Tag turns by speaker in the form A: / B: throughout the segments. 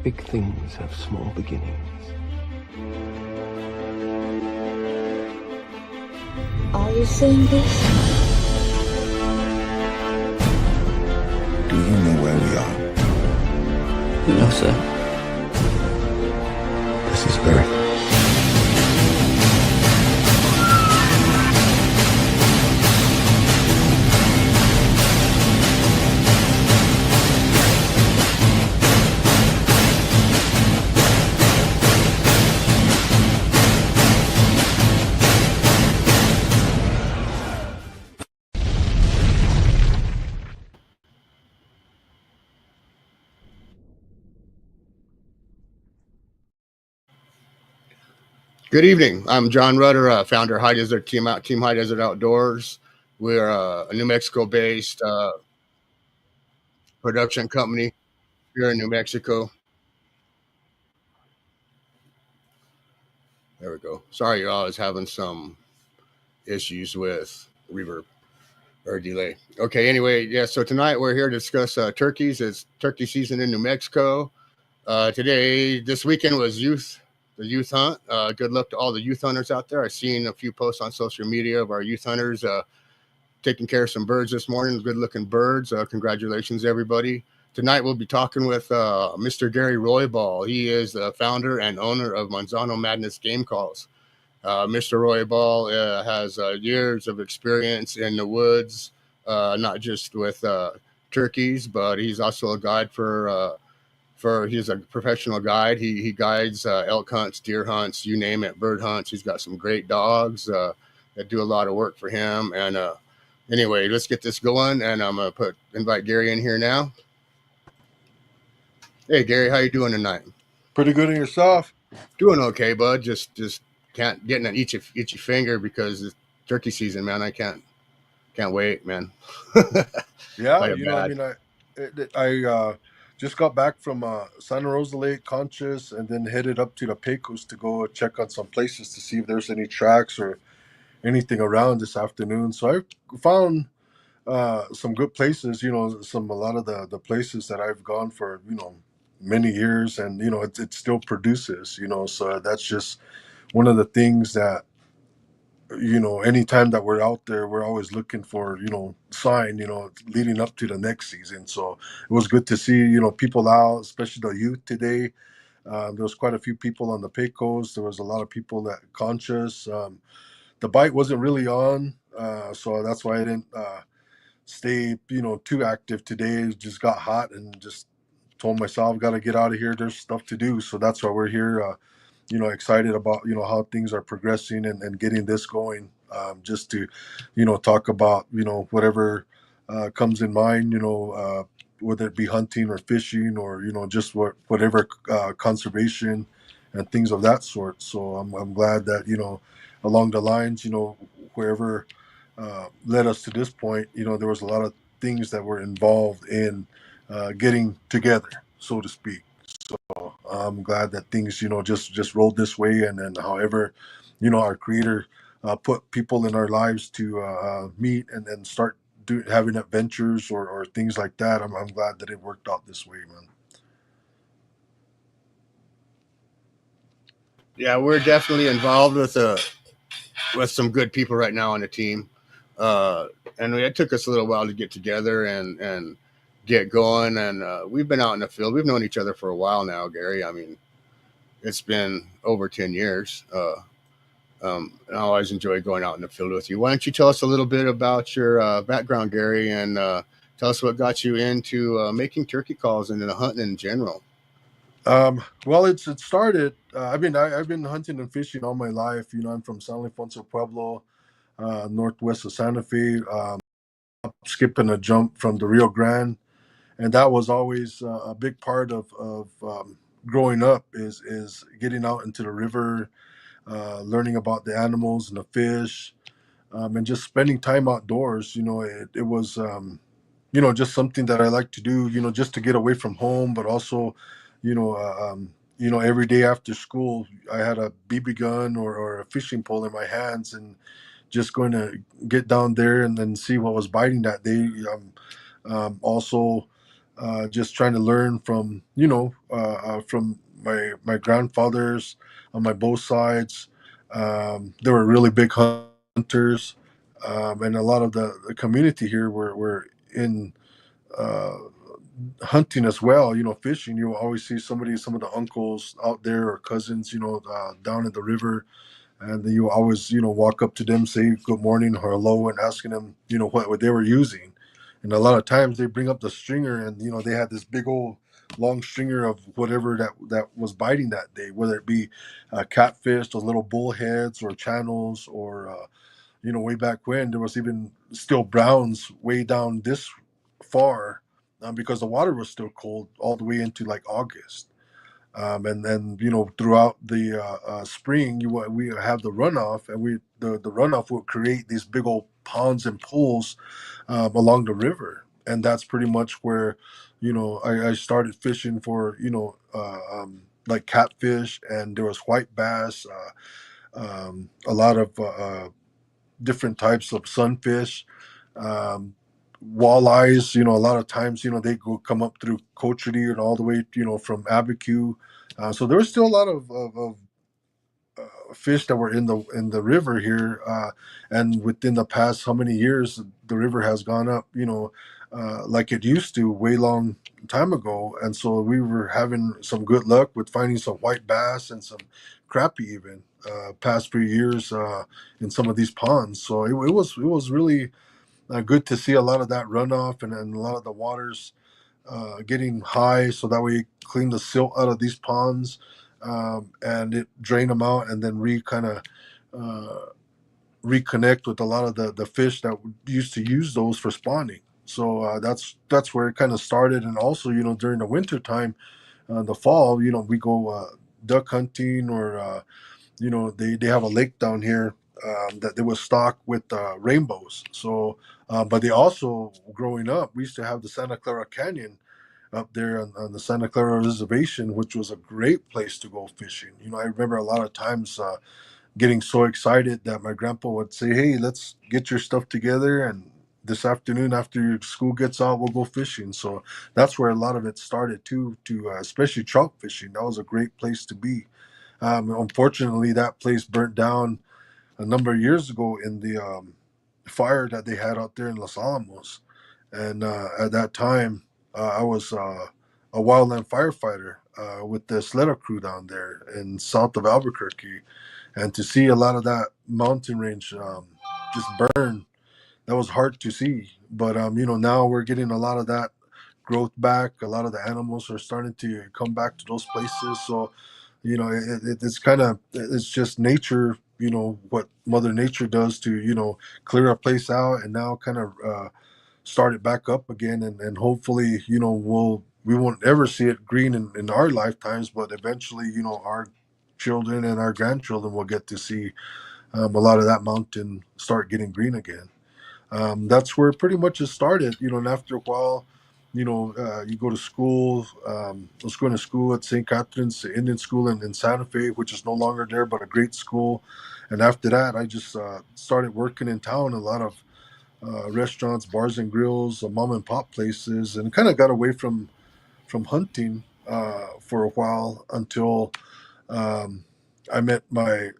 A: Big things have small beginnings.
B: Are you seeing this?
C: Do you know where we are?
A: No, sir.
C: This is Earth.
D: Good evening. I'm John Rudder, founder of High Desert Team High Desert Outdoors. We're a New Mexico-based production company here in New Mexico. There we go. Sorry, you're always having some issues with reverb or delay. Okay. Anyway, yeah. So tonight we're here to discuss turkeys. It's turkey season in New Mexico. This weekend was the youth hunt. Good luck to all the youth hunters out there. I've seen a few posts on social media of our youth hunters taking care of some birds this morning. Good looking birds. Congratulations, everybody. Tonight we'll be talking with Mr. Gary Roybal. He is the founder and owner of Manzano Madness Game Calls. Mr. Roybal has years of experience in the woods, not just with turkeys, but he's also a guide he's a professional guide. He guides elk hunts, deer hunts, you name it, bird hunts. He's got some great dogs that do a lot of work for him. And anyway, let's get this going. And I'm gonna invite Gary in here now. Hey, Gary, how you doing tonight?
E: Pretty good in yourself.
D: Doing okay, bud. Just can't get an itchy finger because it's turkey season, man. I can't wait, man.
E: Yeah,
D: Like
E: I mean, I just got back from Santa Rosa Lake, Conchas, and then headed up to the Pecos to go check on some places to see if there's any tracks or anything around this afternoon. So I found some good places. A lot of the places that I've gone for many years, and it still produces. So that's just one of the things that anytime that we're out there, we're always looking for, sign, leading up to the next season. So it was good to see, people out, especially the youth today. There was quite a few people on the Pecos. There was a lot of people at Conchas. The bite wasn't really on, so that's why I didn't stay, too active today. It just got hot and just told myself, got to get out of here. There's stuff to do. So that's why we're here. Excited about how things are progressing and getting this going, just to talk about whatever comes in mind, whether it be hunting or fishing or just whatever conservation and things of that sort. So I'm glad that along the lines, wherever led us to this point, there was a lot of things that were involved in getting together, so to speak. So I'm glad that things, just rolled this way, and then however, our Creator put people in our lives to meet and then start having adventures or things like that. I'm glad that it worked out this way, man.
D: Yeah, we're definitely involved with some good people right now on the team, and it took us a little while to get together and get going. And we've been out in the field. We've known each other for a while now, Gary. I mean, it's been over 10 years. And I always enjoy going out in the field with you. Why don't you tell us a little bit about your background, Gary, and tell us what got you into making turkey calls and hunting in general.
E: Well, it started. I've been hunting and fishing all my life. I'm from San Alfonso Pueblo, northwest of Santa Fe. Skipping a jump from the Rio Grande, and that was always a big part of growing up is getting out into the river, learning about the animals and the fish, and just spending time outdoors. It was just something that I like to do. Just to get away from home, but also, every day after school, I had a BB gun or a fishing pole in my hands, and just going to get down there and then see what was biting that day. Also, just trying to learn from from my grandfathers on my both sides. They were really big hunters, and a lot of the community here were in uh, hunting as well. Fishing. You always see some of the uncles out there or cousins, down at the river, and then you always walk up to them, say good morning or hello, and asking them what they were using. And a lot of times they bring up the stringer, and they had this big old long stringer of whatever that was biting that day, whether it be catfish, those little bullheads, or channels, or way back when there was even still browns way down this far, because the water was still cold all the way into like August. And then throughout the spring, we have the runoff, and the runoff will create these big old ponds and pools along the river, and that's pretty much where I started fishing for like catfish, and there was white bass, a lot of different types of sunfish, um, walleyes. A lot of times, they go come up through Cochiti and all the way, from Abiquiu. So there was still a lot of fish that were in the river here, and within the past how many years the river has gone up, like it used to way long time ago. And so we were having some good luck with finding some white bass and some crappie even past few years in some of these ponds. So it was really good to see a lot of that runoff, and a lot of the waters getting high, so that way clean the silt out of these ponds, and it drain them out, and then uh, reconnect with a lot of the fish that used to use those for spawning. So that's where it kind of started. And also, during the winter time, the fall, we go duck hunting, or they have a lake down here that they would stock with rainbows. So, but they also, growing up, we used to have the Santa Clara Canyon up there on the Santa Clara Reservation, which was a great place to go fishing. I remember a lot of times getting so excited that my grandpa would say, "Hey, let's get your stuff together, and this afternoon after your school gets out, we'll go fishing." So that's where a lot of it started too, to especially trout fishing. That was a great place to be. Unfortunately, that place burnt down a number of years ago in the fire that they had out there in Los Alamos. And at that time, I was a wildland firefighter with the Sleda crew down there in south of Albuquerque. And to see a lot of that mountain range just burn, that was hard to see. But now we're getting a lot of that growth back. A lot of the animals are starting to come back to those places. So it's kind of, it's just nature. What Mother Nature does to clear a place out, and now kind of start it back up again. And hopefully we won't ever see it green in our lifetimes, but eventually our children and our grandchildren will get to see a lot of that mountain start getting green again. That's where pretty much it started. And after a while, you go to school. I was going to school at St. Catherine's Indian School in Santa Fe, which is no longer there, but a great school. And after that, I just started working in town, a lot of restaurants, bars and grills, mom and pop places, and kind of got away from hunting for a while until um, I met my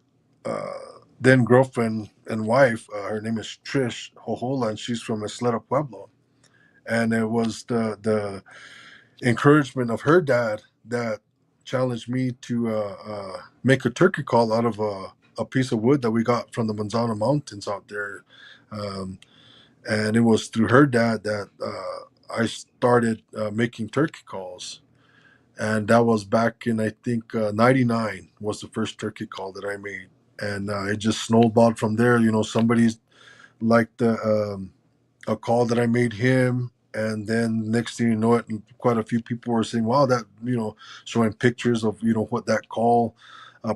E: uh, then girlfriend and wife. Her name is Trish Hohola, and she's from Isleta Pueblo. And it was the encouragement of her dad that challenged me to make a turkey call out of a piece of wood that we got from the Manzano Mountains out there. Um, and it was through her dad that I started making turkey calls. And that was back in, I think, '99 was the first turkey call that I made. And it just snowballed from there. Somebody liked a call that I made him. And then next thing you know it, quite a few people were saying, wow, that, showing pictures of, what that call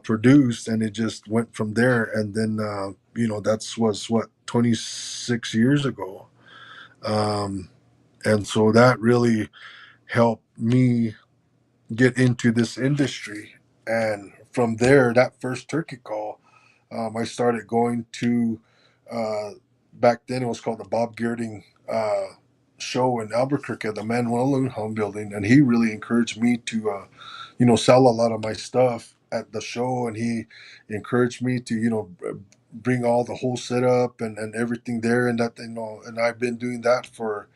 E: produced. And it just went from there. And then, that's was what, 26 years ago. Um, and so that really helped me get into this industry. And from there, that first turkey call, I started going to, uh, back then it was called the Bob Geerding show in Albuquerque at the Manuel Home Building, and he really encouraged me to, sell a lot of my stuff at the show, and he encouraged me to, bring all the whole setup and everything there, and that, and I've been doing that for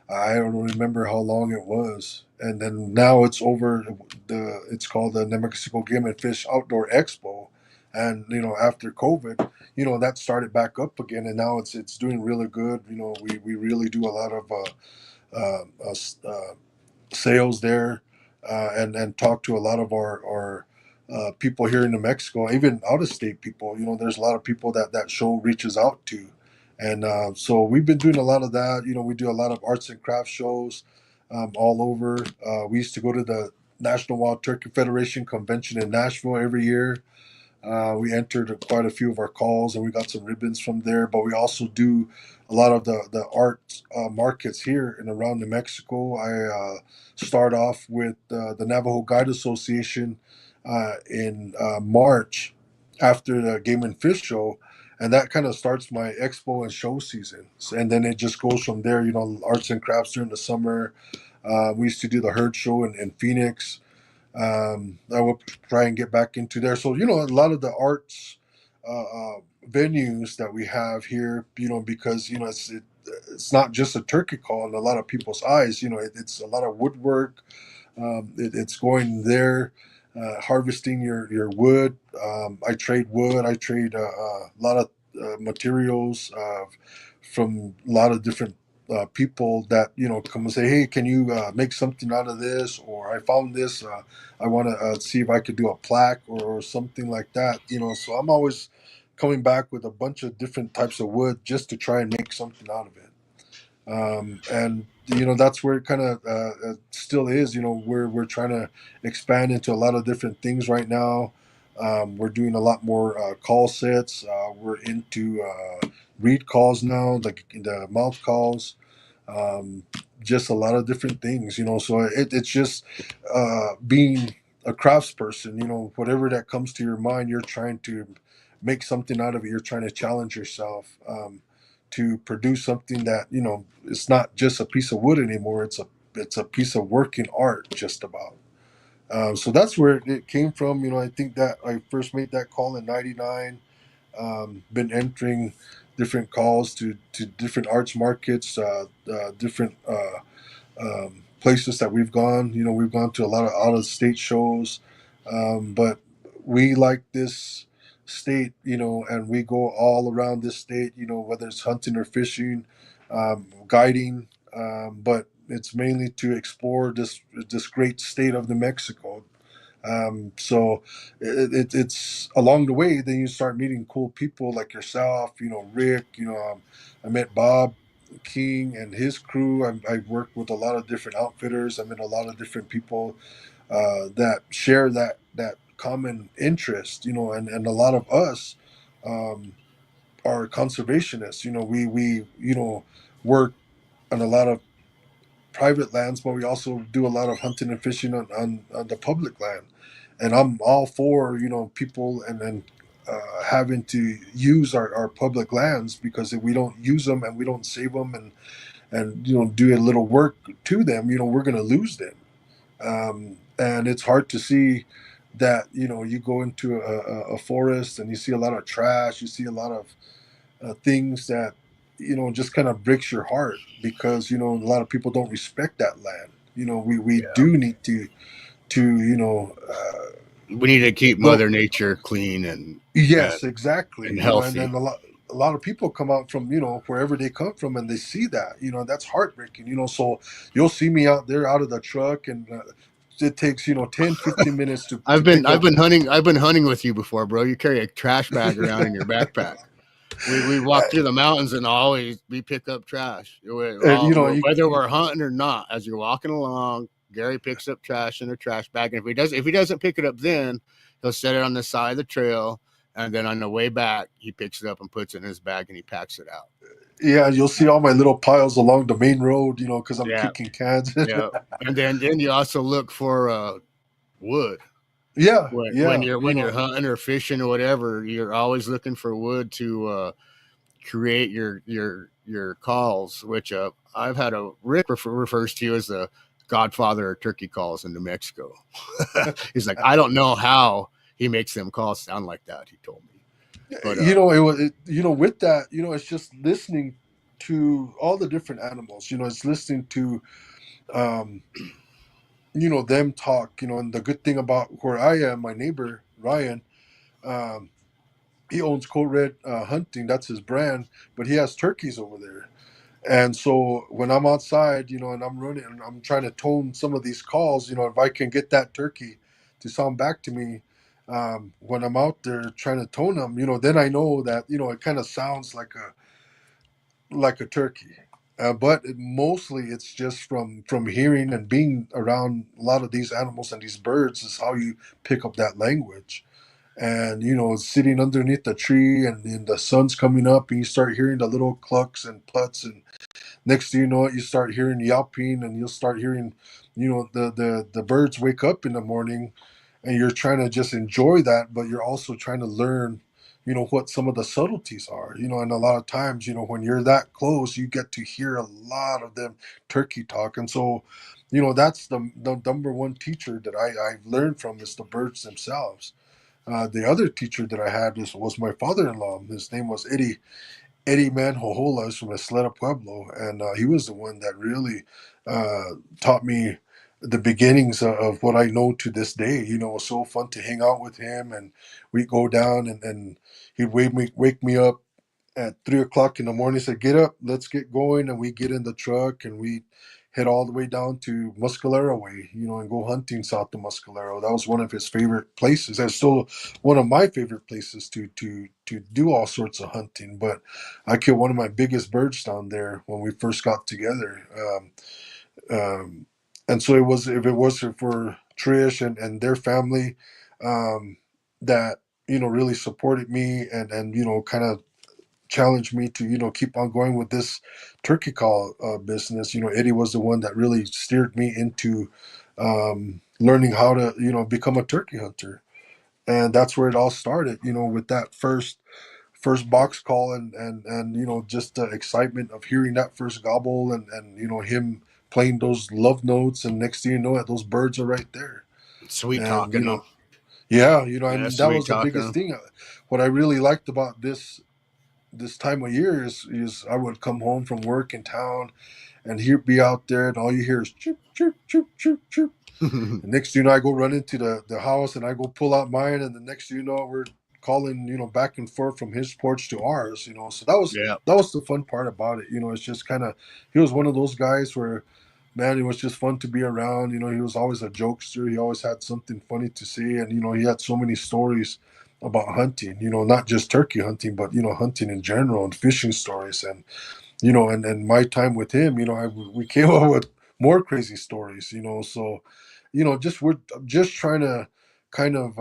E: I don't remember how long it was, and then now it's over. It's called the New Mexico Game and Fish Outdoor Expo, and after COVID, that started back up again, and now it's doing really good. We really do a lot of uh, uh, uh, sales there, and talk to a lot of our people here in New Mexico, even out of state people. There's a lot of people that show reaches out to, and so we've been doing a lot of that. We do a lot of arts and crafts shows all over. We used to go to the National Wild Turkey Federation convention in Nashville every year. We entered quite a few of our calls, and we got some ribbons from there. But we also do a lot of the art markets here and around New Mexico. I start off with the Navajo Guide Association in March after the Game and Fish Show, and that kind of starts my expo and show season. And then it just goes from there. Arts and crafts during the summer. We used to do the herd show in Phoenix. I will try and get back into there. So a lot of the arts venues that we have here, because it's not just a turkey call in a lot of people's eyes. It's a lot of woodwork. It's going there, harvesting your wood. I trade wood. I trade a lot of materials from a lot of different people that come and say, "Hey, can you make something out of this?" Or I found this. I want to see if I could do a plaque or something like that. So I'm always coming back with a bunch of different types of wood just to try and make something out of it. And that's where it kind of still is. We're trying to expand into a lot of different things right now. We're doing a lot more call sets. We're into read calls now, the mouth calls, um, just a lot of different things. So it's just being a craftsperson. Whatever that comes to your mind, you're trying to make something out of it. You're trying to challenge yourself. To produce something that it's not just a piece of wood anymore. It's a piece of working art, just about. So that's where it came from. I think that I first made that call in '99. Been entering different calls to different arts markets, different places that we've gone. We've gone to a lot of out of state shows, but we like this state, and we go all around this state, whether it's hunting or fishing, guiding, but it's mainly to explore this great state of New Mexico. So it's along the way, then you start meeting cool people like yourself, Rick, I met Bob King and his crew. I've worked with a lot of different outfitters. I met a lot of different people that share that common interest, and a lot of us um, are conservationists. We work on a lot of private lands, but we also do a lot of hunting and fishing on the public land. And I'm all for people and having to use our public lands, because if we don't use them and we don't save them and do a little work to them, we're going to lose them. And it's hard to see that you go into a forest and you see a lot of trash, you see a lot of things that just kind of breaks your heart, because a lot of people don't respect that land. We
D: Yeah.
E: do need to
D: We need to keep
E: go.
D: Mother Nature clean and
E: Yes, exactly.
D: and
E: And
D: healthy.
E: then a lot of people come out from wherever they come from, and they see that. That's heartbreaking. So you'll see me out there out of the truck, and it takes 10-15 minutes to pick
D: I've
E: up.
D: been hunting. I've been hunting with you before, bro. You carry a trash bag around in your backpack. We walk through the mountains and always we pick up trash.
E: And
D: Whether we're hunting or not, as you're walking along, Gary picks up trash in a trash bag, and if he doesn't pick it up, then he'll set it on the side of the trail, and then on the way back, he picks it up and puts it in his bag and he packs it out.
E: yeah, you'll see all my little piles along the main road, because I'm
D: Yeah,
E: kicking cans.
D: yeah. And then you also look for wood.
E: Yeah,
D: When
E: yeah.
D: you're hunting or fishing or whatever, you're always looking for wood to create your calls, which I've had a Rick refers to you as the godfather of turkey calls in New Mexico. He's like, I don't know how he makes them calls sound like that. He told me, but
E: With that, it's just listening to all the different animals. It's listening to um, them talk. And the good thing about where I am, my neighbor Ryan, um, he owns Code Red Hunting. That's his brand, but he has turkeys over there. And so when I'm outside, and I'm running and I'm trying to tone some of these calls, if I can get that turkey to sound back to me when I'm out there trying to tone them, then I know that, it kind of sounds like a turkey. But mostly it's just from hearing and being around a lot of these animals and these birds is how you pick up that language. And sitting underneath the tree and the sun's coming up and you start hearing the little clucks and pluts, and next thing you know it, you start hearing yelping, and you'll start hearing, the birds wake up in the morning, and you're trying to just enjoy that, but you're also trying to learn, what some of the subtleties are, and a lot of times, when you're that close, you get to hear a lot of them turkey talk. And so, that's the number one teacher that I've learned from is the birds themselves. The other teacher that I had was my father-in-law. His name was Eddie Manjojola from Esleta Pueblo, and he was the one that really taught me the beginnings of what I know to this day. It was so fun to hang out with him, and we'd go down, and he'd wake me up at 3 o'clock in the morning. Said, "Get up, let's get going," and we get in the truck and we head all the way down to Muscalero Way, and go hunting south of Muscalero. That was one of his favorite places. That's still one of my favorite places to do all sorts of hunting. But I killed one of my biggest birds down there when we first got together. And so it was, if it wasn't for Trish and their family, um, that really supported me and kind of challenged me to keep on going with this turkey call business. Eddie was the one that really steered me into learning how to become a turkey hunter, and that's where it all started. With that first box call, and just the excitement of hearing that first gobble, and him playing those love notes, and next thing you know, those birds are right there.
D: sweet
E: And
D: talking them.
E: yeah,
D: Yeah,
E: and that
D: sweet
E: was the
D: talking
E: biggest
D: them.
E: thing. What I really liked about this time of year is I would come home from work in town, and he'd be out there, and all you hear is chirp, chirp, chirp, chirp, chirp. And next thing you know, I go run into the house, and I go pull out mine, and the next thing you know, we're calling, back and forth from his porch to ours. So that was
D: Yeah,
E: that was the fun part about it. It's just kind of, he was one of those guys where, man, it was just fun to be around. He was always a jokester. He always had something funny to say, and he had so many stories about hunting. Not just turkey hunting, but hunting in general, and fishing stories. And and my time with him, we came up with more crazy stories. So just we're just trying to kind of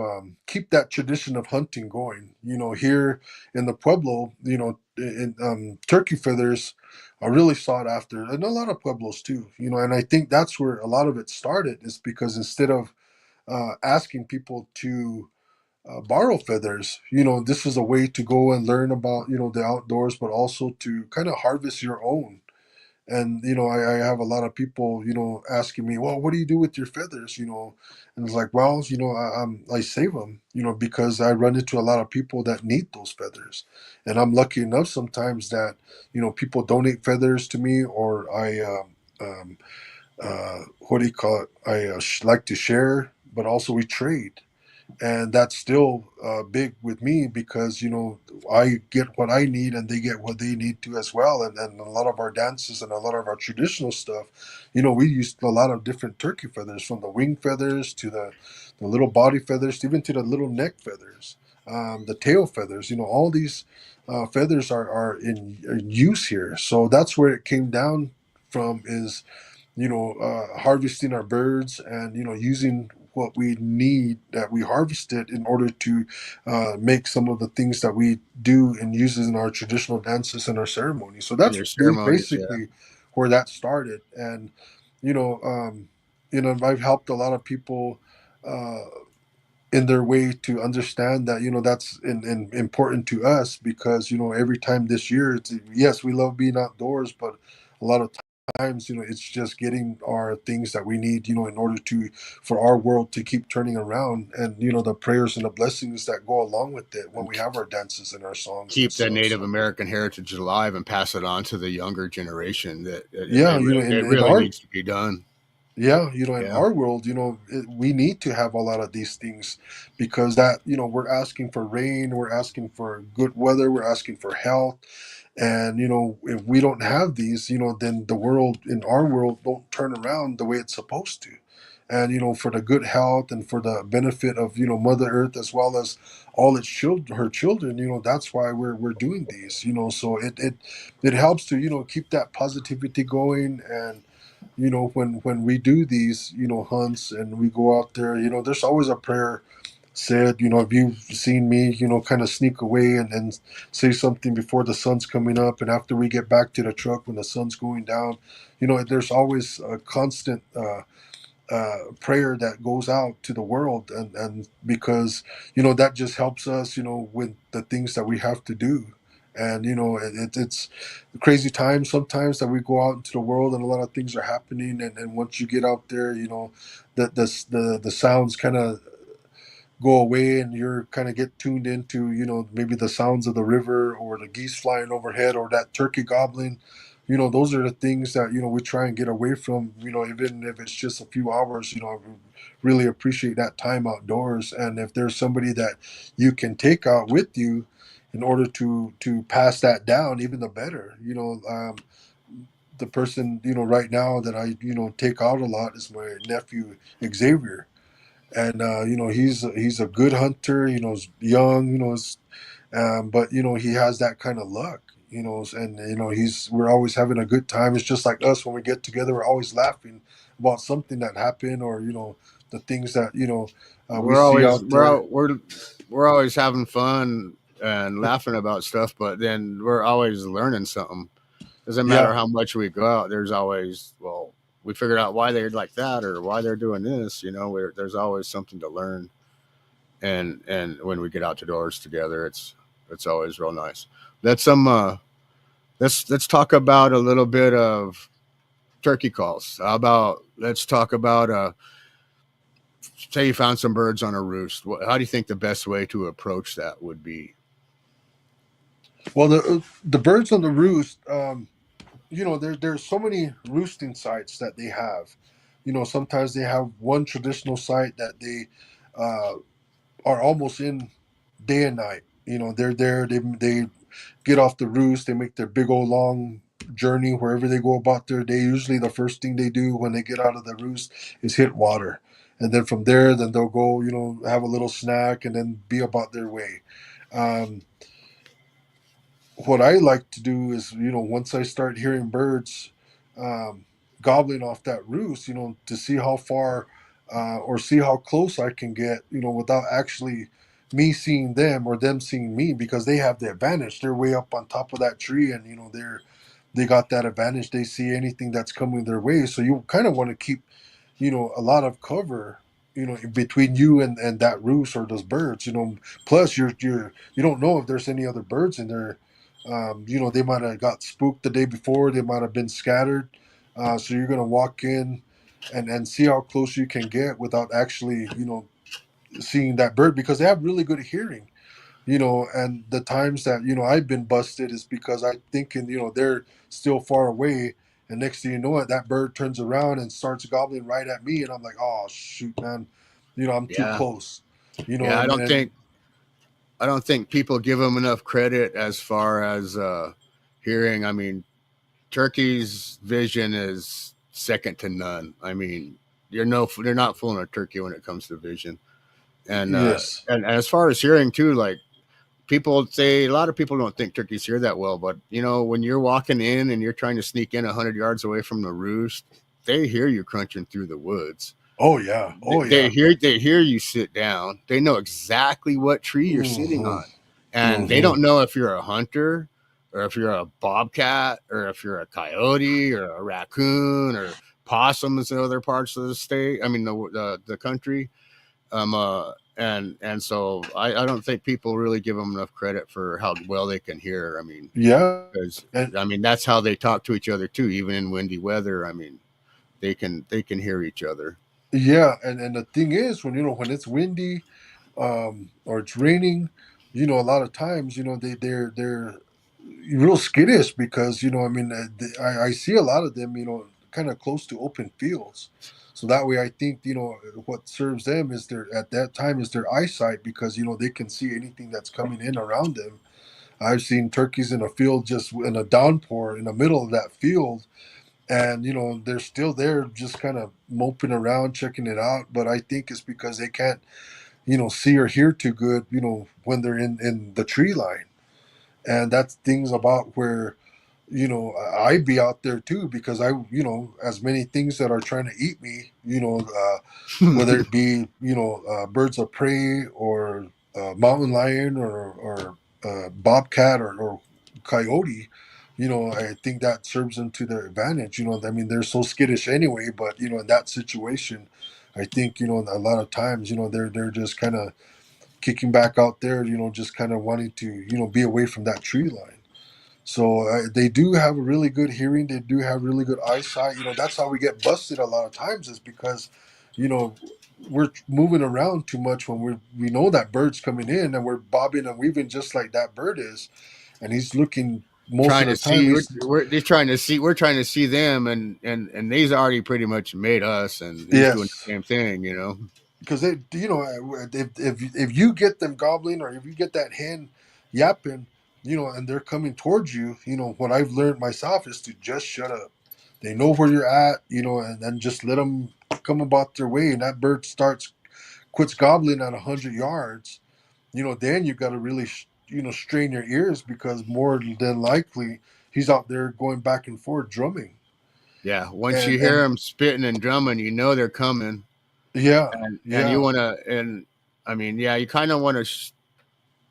E: keep that tradition of hunting going. Here in the Pueblo, turkey feathers are really sought after, and a lot of Pueblos too. And I think that's where a lot of it started, is because instead of asking people to borrow feathers, this is a way to go and learn about the outdoors, but also to kind of harvest your own. And I have a lot of people asking me, well, what do you do with your feathers? And it's like, well, I save them, because I run into a lot of people that need those feathers, and I'm lucky enough sometimes that people donate feathers to me, or I what do you call it, I like to share, but also we trade. And that's still big with me, because I get what I need, and they get what they need too as well. And a lot of our dances and a lot of our traditional stuff, we use a lot of different turkey feathers, from the wing feathers to the little body feathers, even to the little neck feathers, the tail feathers. All these feathers are in use here. So that's where it came down from, is harvesting our birds, and using what we need that we harvested in order to make some of the things that we do and uses in our traditional dances and our ceremonies. So
D: in
E: that's
D: your ceremonies. Yeah,
E: basically where that started. And you know um, I've helped a lot of people uh, in their way to understand that, that's important to us, because every time this year, yes, we love being outdoors, but a lot of times, it's just getting our things that we need, in order to for our world to keep turning around, and the prayers and the blessings that go along with it when we have our dances and our songs and
D: Keep the
E: stuff.
D: Native
E: So
D: American heritage alive and pass it on to the younger generation. That
E: yeah,
D: it
E: in
D: really
E: our
D: needs to be done.
E: yeah, in
D: Yeah,
E: our world, we need to have a lot of these things, because that, we're asking for rain, we're asking for good weather, we're asking for health. And, if we don't have these, then the world, in our world, don't turn around the way it's supposed to. And, for the good health and for the benefit of, Mother Earth, as well as all its children, her children, that's why we're doing these, so it helps to, keep that positivity going. And, when we do these, hunts, and we go out there, there's always a prayer said. If you've seen me, kind of sneak away and say something before the sun's coming up, and after we get back to the truck when the sun's going down, there's always a constant prayer that goes out to the world, and because that just helps us, with the things that we have to do. And it's crazy times sometimes that we go out into the world, and a lot of things are happening, and once you get out there, the sounds kind of go away, and you're kind of get tuned into, maybe the sounds of the river, or the geese flying overhead, or that turkey gobbling. Those are the things that, we try and get away from, even if it's just a few hours. We really appreciate that time outdoors. And if there's somebody that you can take out with you in order to pass that down, even the better. The person, right now, that I, take out a lot, is my nephew Xavier. And he's a good hunter. He's young. But he has that kind of luck. And he's we're always having a good time. It's just like us when we get together. We're always laughing about something that happened, or the things that we
D: we're
E: see
D: always
E: out there.
D: we're always having fun and laughing about stuff, but then we're always learning something. Doesn't matter
E: Yeah,
D: how much we go out. There's always, well, we figured out why they're like that or why they're doing this. There's always something to learn, and when we get out to doors together, it's always real nice. Let's let's talk about a little bit of turkey calls. How about let's talk about say you found some birds on a roost. How do you think the best way to approach that would be?
E: well, the birds on the roost. There's so many roosting sites that they have. Sometimes they have one traditional site that they uh, are almost in day and night. They're there. They get off the roost. They make their big old long journey wherever they go about their day. Usually, the first thing they do when they get out of the roost is hit water, and then from there, then they'll go, have a little snack, and then be about their way. Um, what I like to do is, once I start hearing birds um, gobbling off that roost, to see how far or see how close I can get, without actually me seeing them or them seeing me, because they have the advantage. They're way up on top of that tree, and they got that advantage. They see anything that's coming their way, so you kind of want to keep, a lot of cover, between you and that roost or those birds. Plus you don't know if there's any other birds in there. They might have got spooked the day before. They might have been scattered. So you're gonna walk in and see how close you can get without actually, seeing that bird, because they have really good hearing. And the times that, I've been busted is because I thinking, they're still far away, and next thing you know it, that bird turns around and starts gobbling right at me, and I'm like, oh shoot, man, I'm too
D: Yeah,
E: close.
D: yeah.
E: And
D: I don't think people give them enough credit as far as hearing. I mean, turkey's vision is second to none. I mean, they're not fooling a turkey when it comes to vision.
E: yes.
D: And as far as hearing too, like people say, a lot of people don't think turkeys hear that well, but when you're walking in and you're trying to sneak in 100 yards away from the roost, they hear you crunching through the woods.
E: Oh yeah. Oh yeah.
D: They hear you sit down. They know exactly what tree you're sitting
E: Hmm.
D: on, and they
E: Hmm.
D: don't know if you're a hunter or if you're a bobcat or if you're a coyote or a raccoon or possums in other parts of the state. I mean the country. and so I don't think people really give them enough credit for how well they can hear. I mean,
E: Yeah,
D: because
E: and
D: I mean that's how they talk to each other too, even in windy weather. I mean, they can hear each other.
E: yeah, and the thing is, when it's windy, or it's raining, a lot of times, they're real skittish because I mean, I see a lot of them, kind of close to open fields, so that way I think what serves them is their at that time is their eyesight because they can see anything that's coming in around them. I've seen turkeys in a field just in a downpour in the middle of that field, and they're still there just kind of moping around checking it out, but I think it's because they can't see or hear too good when they're in the tree line. And that's things about where I'd be out there too because I as many things that are trying to eat me, whether it be birds of prey or mountain lion or bobcat or coyote. I think that serves them to their advantage. I mean, they're so skittish anyway, but in that situation, I think a lot of times they're just kind of kicking back out there, just kind of wanting to be away from that tree line. So they do have a really good hearing. They do have really good eyesight. That's how we get busted a lot of times is because, you know, we're moving around too much when we know that bird's coming in and we're bobbing and weaving just like that bird is, and he's looking most
D: Trying
E: of the
D: to
E: time.
D: see,
E: He's
D: they're trying to see, we're trying to see them, and they's already pretty much made us, and he's doing
E: yes,
D: the same thing, you know.
E: because they if you get them gobbling or if you get that hen yapping, and they're coming towards you, what I've learned myself is to just shut up. They know where you're at, and then just let them come about their way. And that bird quits gobbling at 100 yards. Then you got to really strain your ears because more than likely he's out there going back and forth drumming.
D: Yeah, once
E: And
D: you hear them spitting and drumming, you know they're coming,
E: yeah,
D: and you
E: yeah.
D: want to, and I mean, yeah, you kind of want to.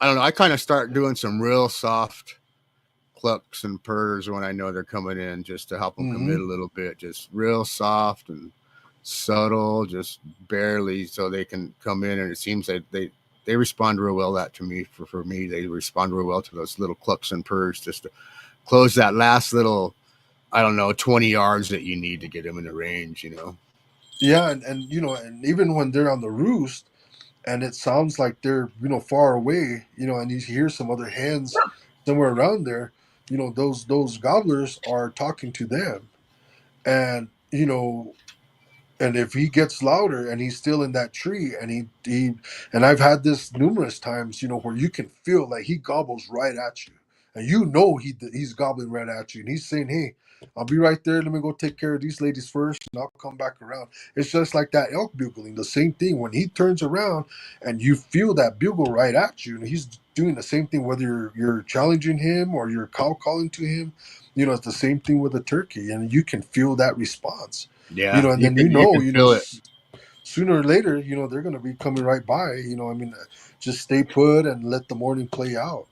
D: I don't know. I kind of start doing some real soft clucks and purrs when I know they're coming in, just to help them commit
E: Hmm.
D: a little bit, just real soft and subtle, just barely, so they can come in. And it seems that they respond real well. That to me, for me, they respond real well to those little clucks and purrs, just to close that last little, I don't know, 20 yards that you need to get them in the range, you know.
E: Yeah, and and even when they're on the roost and it sounds like they're far away, and you hear some other hens somewhere around there, those gobblers are talking to them, and and if he gets louder and he's still in that tree and he and I've had this numerous times, where you can feel like he gobbles right at you, and he's gobbling right at you, and he's saying, "Hey, I'll be right there. Let me go take care of these ladies first, and I'll come back around." It's just like that elk bugling. The same thing when he turns around and you feel that bugle right at you, and he's doing the same thing whether you're challenging him or you're cow calling to him. It's the same thing with a turkey, and you can feel that response.
D: Yeah,
E: And then
D: you can feel it.
E: sooner or later, they're going to be coming right by. I mean, just stay put and let the morning play out.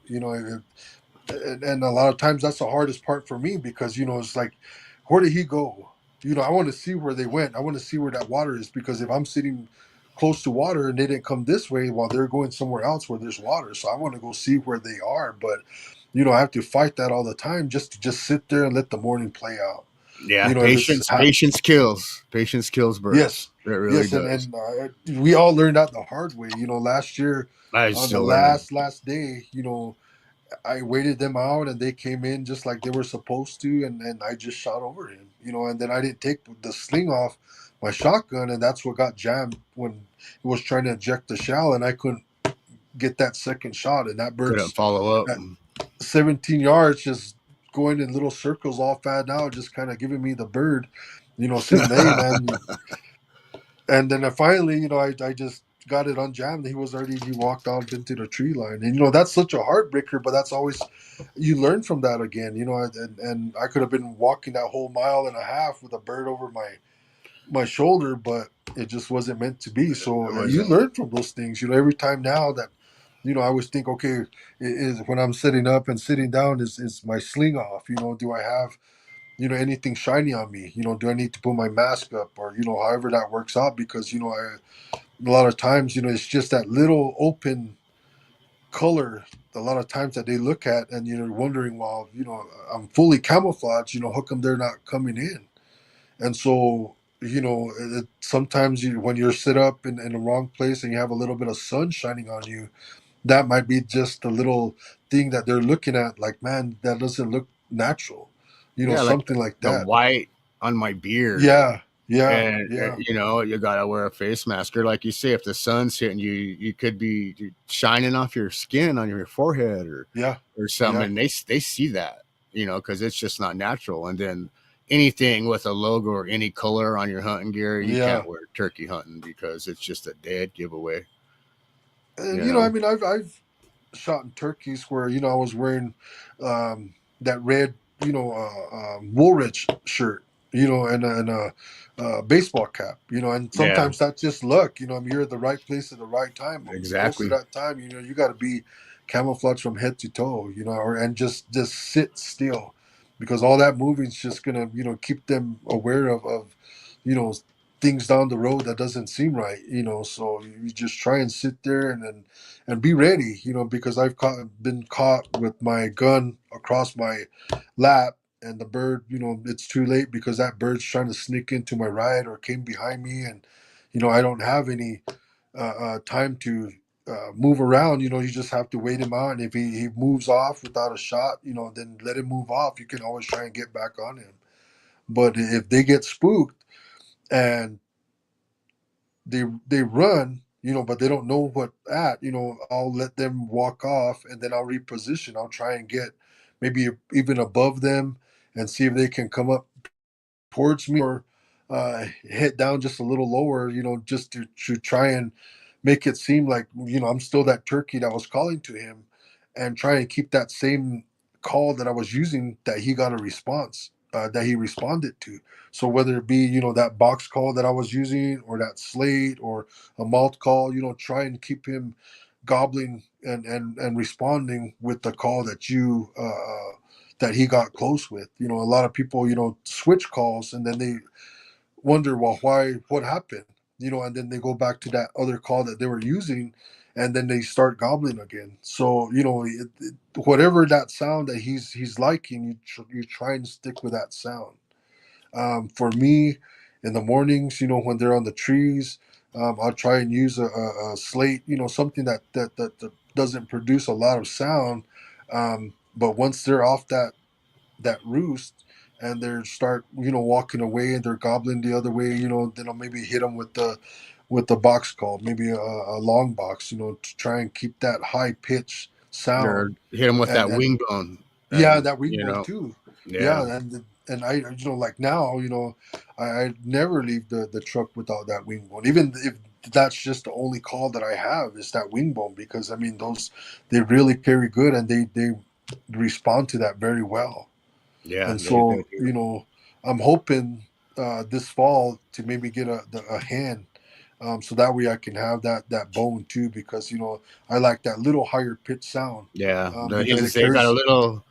E: And a lot of times that's the hardest part for me because it's like, where did he go? I want to see where they went. I want to see where that water is because if I'm sitting close to water and they didn't come this way while they're going somewhere else where there's water, so I want to go see where they are. But I have to fight that all the time just to just sit there and let the morning play out.
D: Yeah,
E: If it's
D: patience kills. Patience kills birds.
E: Yes,
D: It really
E: yes,
D: does.
E: we all learned that the hard way. Last year
D: I'm
E: on the
D: still learning.
E: last day, I waited them out and they came in just like they were supposed to, and I just shot over him. And then I didn't take the sling off my shotgun, and that's what got jammed when it was trying to eject the shell, and I couldn't get that second shot, and that
D: Couldn't
E: bird's
D: follow up.
E: at 17 yards just going in little circles all fat out, just kind of giving me the bird, saying, "Hey, man." And then finally, I just got it unjammed. He walked out into the tree line. And, that's such a heartbreaker, but that's always, you learn from that again, and I could have been walking that whole mile and a half with a bird over my shoulder, but it just wasn't meant to be. So
D: It
E: you
D: wasn't.
E: learn from those things, every time now that, I always think, okay, is when I'm sitting up and sitting down, is my sling off? Do I have, anything shiny on me? Do I need to put my mask up or, however that works out? Because, a lot of times, it's just that little open color. A lot of times that they look at, and wondering, well, I'm fully camouflaged. How come they're not coming in? And so, sometimes when you're set up in the wrong place and you have a little bit of sun shining on you, that might be just a little thing that they're looking at, like, man, that doesn't look natural,
D: Yeah, like
E: something like
D: the
E: that.
D: white on my beard.
E: Yeah, yeah,
D: And
E: yeah,
D: you gotta wear a face mask, or like you say, if the sun's hitting you, you could be shining off your skin on your forehead
E: yeah,
D: or something,
E: yeah,
D: and they see that, because it's just not natural. And then anything with a logo or any color on your hunting gear, you
E: yeah.
D: can't wear turkey hunting because it's just a dead giveaway.
E: And
D: You know,
E: I mean, I've shot in turkeys where I was wearing that red Woolrich shirt, and a baseball cap, and
D: yeah,
E: sometimes that's just luck. I mean, you're at the right place at the right time, but most of
D: exactly.
E: that time, you got to be camouflaged from head to toe, and just sit still, because all that moving is just gonna keep them aware of you know things down the road that doesn't seem right. So you just try and sit there and be ready, because been caught with my gun across my lap, and the bird, it's too late because that bird's trying to sneak into my ride or came behind me, and I don't have any time to move around. You just have to wait him out, and if he moves off without a shot, then let him move off. You can always try and get back on him. But if they get spooked and they run, but they don't know what at, I'll let them walk off, and then I'll reposition. I'll try and get maybe even above them and see if they can come up towards me, or hit down just a little lower, just to try and make it seem like, I'm still that turkey that was calling to him, and try and keep that same call that I was using, that he got a response, that he responded to. So whether it be, that box call that I was using, or that slate, or a malt call, try and keep him gobbling and responding with the call that he got close with. A lot of people, switch calls, and then they wonder, well, why, what happened? And then they go back to that other call that they were using, and then they start gobbling again. So, whatever that sound that he's liking, you try and stick with that sound. For me, in the mornings, when they're on the trees, I'll try and use a slate, something that doesn't produce a lot of sound. But once they're off that roost, and they start walking away, and they're gobbling the other way, then I'll maybe hit them with the box call, maybe a long box, to try and keep that high pitch
D: Or
E: sound.
D: hit them with
E: and
D: that
E: and
D: wing bone,
E: yeah,
D: and
E: that wing bone too.
D: yeah,
E: Yeah, and I, like now, I never leave the truck without that wing bone, even if that's just the only call that I have is that wing bone, because I mean, those, they really carry good, and they respond to that very well.
D: yeah,
E: And
D: they
E: so,
D: do.
E: I'm hoping this fall to maybe get a hand, so that way I can have that bone too, because I like that little higher pitch sound,
D: Yeah, the
E: because
D: hens,
E: it
D: they got a
E: carries.
D: little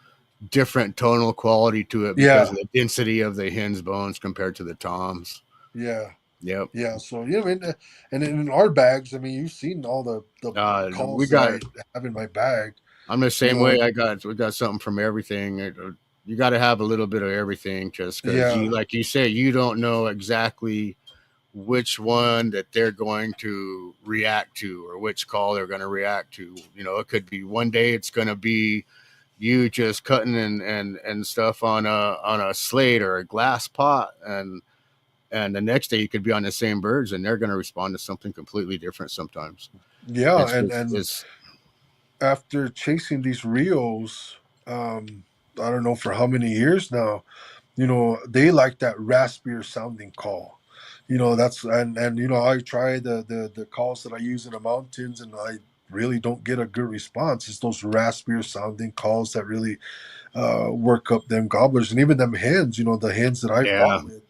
D: different tonal quality to it because
E: Yeah,
D: of the density of the hen's bones compared to the tom's.
E: yeah,
D: Yep.
E: yeah. So and in our bags, I mean, you've seen all the
D: We
E: calls that
D: got.
E: I have in my bag.
D: I'm the
E: You
D: same way.
E: know,
D: We got something from everything. You got to have a little bit of everything, just because
E: yeah,
D: you, like you say, you don't know exactly which one that they're going to react to, or which call they're going to react to. It could be one day it's going to be you just cutting and stuff on a slate or a glass pot, and the next day you could be on the same birds and they're going to respond to something completely different sometimes.
E: yeah,
D: It's just
E: and
D: it's
E: after chasing these reels, I don't know for how many years now, they like that raspier sounding call. That's, and I try the calls that I use in the mountains, and I really don't get a good response. It's those raspier sounding calls that really work up them gobblers, and even them hens. The hens that I
D: yeah,
E: fought with,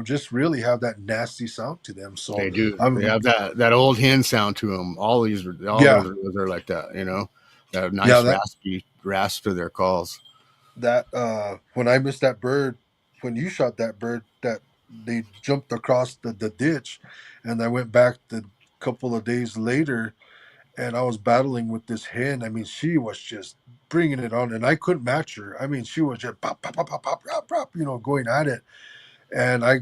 E: just really have that nasty sound to them. So
D: they do. They
E: I'm
D: have that old hen sound to them. All
E: yeah,
D: those are like that. That
E: yeah,
D: nice raspy rasp to their calls.
E: that when I missed that bird, when you shot that bird, that they jumped across the ditch, and I went back to couple of days later, and I was battling with this hen. I mean, she was just bringing it on, and I couldn't match her. I mean, she was just pop, pop, pop, pop, pop, pop, pop, going at it. And I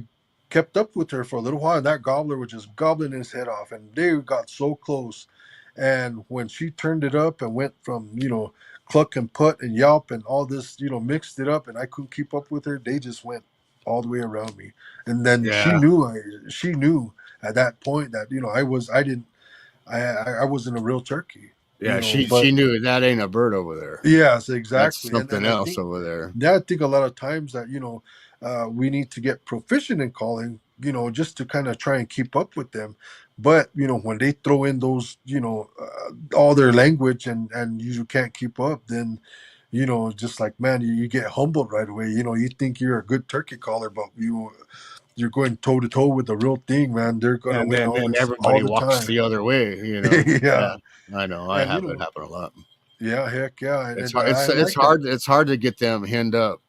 E: kept up with her for a little while, and that gobbler was just gobbling his head off, and they got so close. And when she turned it up and went from, cluck and put and yelp and all this, mixed it up, and I couldn't keep up with her, they just went all the way around me. And then
D: Yeah.
E: she knew at that point that, I wasn't a real turkey,
D: Yeah,
E: but
D: she knew that ain't a bird over there.
E: yes,
D: That's
E: exactly.
D: something
E: And I
D: else
E: think
D: over there.
E: yeah, I think a lot of times that we need to get proficient in calling, just to kind of try and keep up with them. But when they throw in those, all their language and you can't keep up, then just like man, you get humbled right away. You think you're a good turkey caller, but you're going toe to toe with the real thing, man. They're gonna
D: And
E: win
D: then
E: always all
D: everybody
E: the
D: walks
E: time.
D: the other way, you know.
E: Yeah,
D: Yeah, I know. I
E: and
D: have it happen a lot.
E: yeah, heck yeah,
D: It's
E: and
D: hard.
E: I
D: It's
E: like that.
D: hard. It's hard to get them henned up.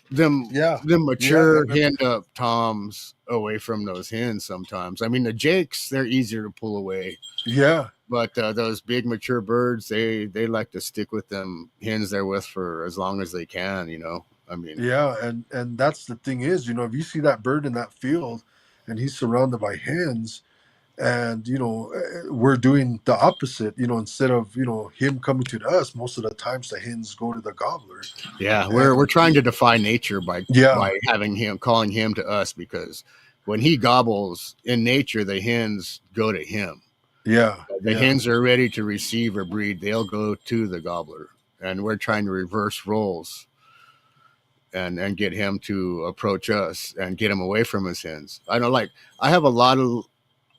D: Them
E: Yeah,
D: them
E: yeah,
D: mature henned up toms away from those hens. Sometimes, I mean, the jakes they're easier to pull away,
E: yeah.
D: but those big mature birds they like to stick with them hens they're with for as long as they can. You know, I mean,
E: Yeah, and that's the thing is, if you see that bird in that field, and he's surrounded by hens, and we're doing the opposite. Instead of him coming to us, most of the times the hens go to the gobbler,
D: yeah, we're
E: and
D: trying to defy nature
E: yeah,
D: by having him calling him to us because when he gobbles in nature, the hens go to him.
E: yeah,
D: The
E: yeah,
D: hens are ready to receive or breed, they'll go to the gobbler. And we're trying to reverse roles and get him to approach us and get him away from his hens. I know, like I have a lot of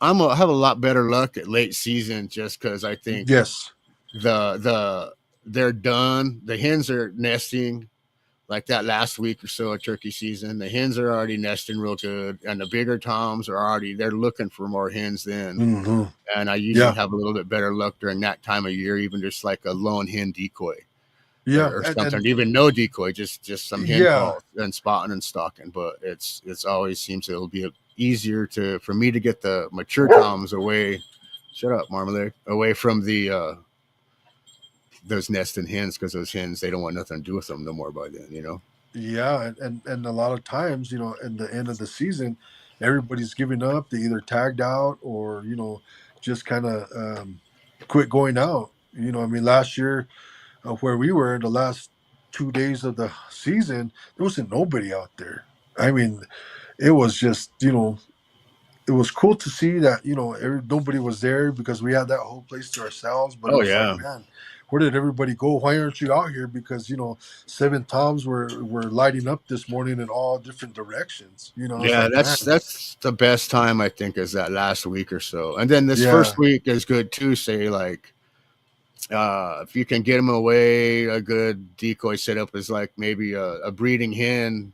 D: have a lot better luck at late season just because I think
E: yes,
D: the they're done. The hens are nesting like that last week or so of turkey season. The hens are already nesting real good, and the bigger toms are already they're looking for more hens then.
E: hmm
D: And I usually
E: yeah,
D: have a little bit better luck during that time of year, even just like a lone hen decoy
E: yeah,
D: or
E: and
D: something, even no decoy, just some hen
E: yeah,
D: calls and spotting and stalking. But it's always seems it'll be easier to for me to get the mature toms away. Shut up, Marmalade, away from the those nesting hens because those hens they don't want nothing to do with them no more by then, you know.
E: yeah, and a lot of times, in the end of the season, everybody's giving up. They either tagged out or just kind of quit going out. I mean, last year where we were the last 2 days of the season, there wasn't nobody out there. I mean, it was just it was cool to see that nobody was there because we had that whole place to ourselves. But it
D: Oh
E: was like,
D: yeah,
E: man, where did everybody go? Why aren't you out here? Because seven toms were lighting up this morning in all different directions. I was
D: yeah.
E: like, man,
D: That's the best time I think is that last week or so, and then this
E: yeah,
D: first week is good too. Say like if you can get them away, a good decoy setup is like maybe a breeding hen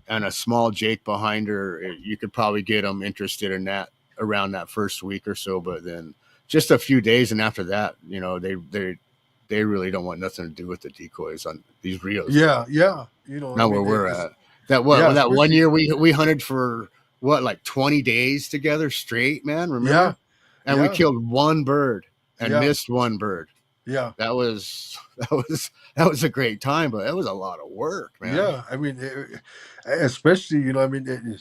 D: and a small jake behind her. You could probably get them interested in that around that first week or so. But then just a few days, and after that, you know, they really don't want nothing to do with the decoys on these reels.
E: yeah, yeah. I
D: Not where
E: mean,
D: we're
E: it's
D: at. That
E: yeah,
D: that one
E: especially
D: year we hunted for what like 20 days together straight, man.
E: yeah,
D: Remember? And we
E: yeah,
D: killed one bird and
E: yeah,
D: missed one bird.
E: yeah.
D: That was that was a great time, but it was a lot of work, man.
E: Yeah, I mean, especially I mean,